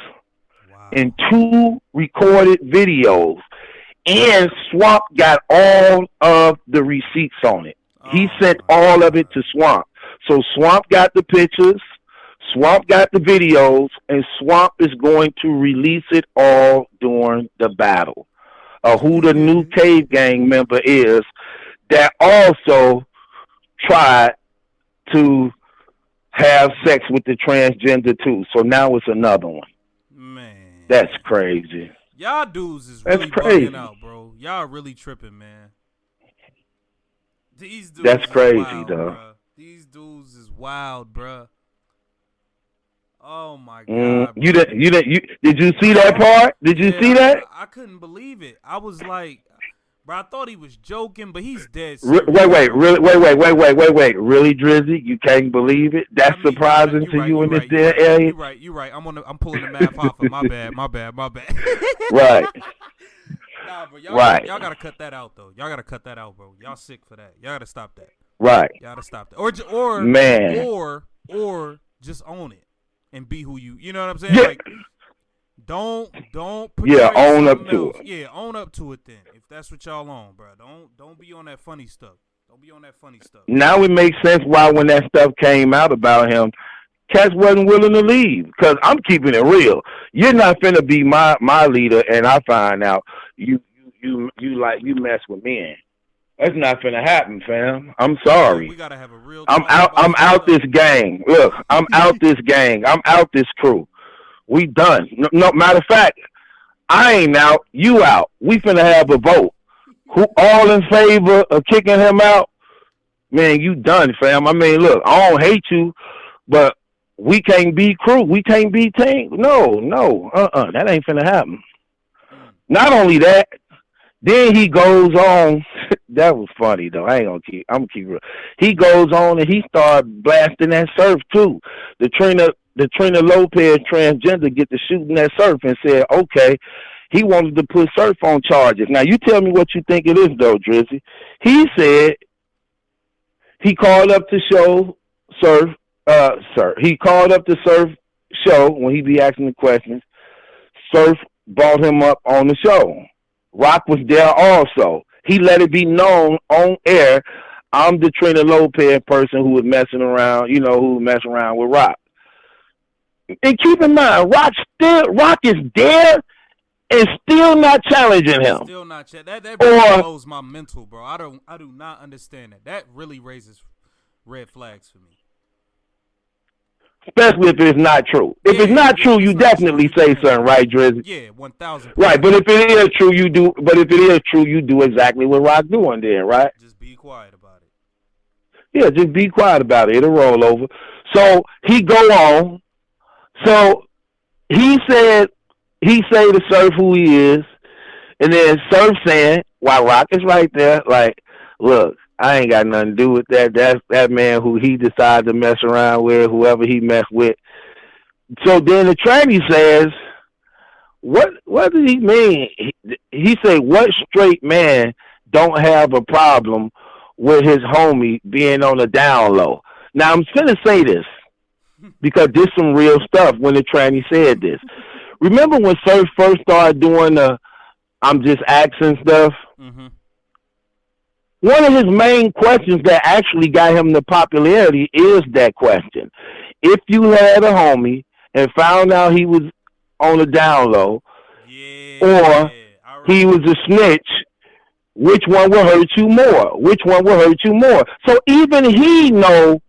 and 2 recorded videos. And Swamp got all of the receipts on it. He sent all of it to Swamp. So Swamp got the pictures, Swamp got the videos, and Swamp is going to release it all during the battle. Who the new Cave Gang member is that also tried to have sex with the transgender too. So now it's another one. Man. That's crazy. Y'all dudes is really bugging out, bro. Y'all really tripping, man. These dudes That's crazy, wild, though. Bruh. These dudes is wild, bruh. Oh my God! Did you see that part? Did you see that? I couldn't believe it. I was like, bro, I thought he was joking, but he's dead Wait, really, really, Drizzy? You can't believe it? That's surprising to you in this dead area. You're right. I'm pulling the math off of my bad. Right. Nah, bro, y'all gotta cut that out though. Y'all gotta cut that out, bro. Y'all sick for that. Y'all gotta stop that. Right. Y'all gotta stop that. Or man. Or just own it and be who you know what I'm saying? Yeah. Like, don't put own up to else. it. Yeah, own up to it then. If that's what y'all on, bro. Don't be on that funny stuff. Don't be on that funny stuff. Now it makes sense why when that stuff came out about him, cats wasn't willing to leave. Because I'm keeping it real. You're not finna be my leader, and I find out you mess with men. That's not finna happen, fam. I'm sorry. We gotta have a real. I'm out this gang. Look, I'm out this gang. I'm out this crew. We done. No matter of fact, I ain't out. You out. We finna have a vote. Who all in favor of kicking him out? Man, you done, fam. I mean, look, I don't hate you, but we can't be crew. We can't be team. No. That ain't finna happen. Not only that, then he goes on. That was funny though. I'm gonna keep real. He goes on and he started blasting that surf too. The Trina Lopez transgender get to shooting that surf and said, okay, he wanted to put surf on charges. Now you tell me what you think it is though, Drizzy. He said he called up to show surf. He called up the surf show when he be asking the questions. Surf brought him up on the show. Rock was there also. He let it be known on air, I'm the Trina Lopez person who was messing around, who was messing around with Rock. And keep in mind, Rock is there and still not challenging him. Still not that really blows my mental, bro. I do not understand that. That really raises red flags for me. Especially if it's not true. If it's not true, you definitely say something, right, Drizzy? Yeah, 1,000%. Right, but if it is true, you do. But if it is true, you do exactly what Rock doing then, right? Just be quiet about it. Yeah, just be quiet about it. It'll roll over. So he go on. So he say to Surf who he is, and then Surf saying, while Rock is right there, like, look, I ain't got nothing to do with that. That's that man who he decided to mess around with, whoever he messed with. So then the tranny says, what does he mean? He said, what straight man don't have a problem with his homie being on the down low? Now, I'm going to say this because this is some real stuff when the tranny said this. Remember when Surf first started doing the I'm just asking stuff? Mm-hmm. One of his main questions that actually got him the popularity is that question. If you had a homie and found out he was on the down low, or he was a snitch, which one will hurt you more? Which one will hurt you more? So even he know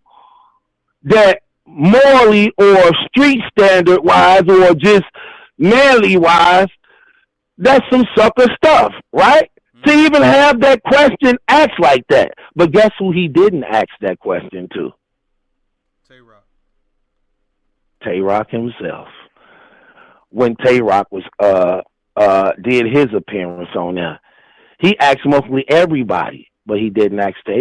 that morally or street standard wise or just manly wise, that's some sucker stuff, right? To even have that question asked like that. But guess who he didn't ask that question to? Tay-Rock. Tay-Rock himself. When Tay-Rock was did his appearance on there, he asked mostly everybody, but he didn't ask Tay.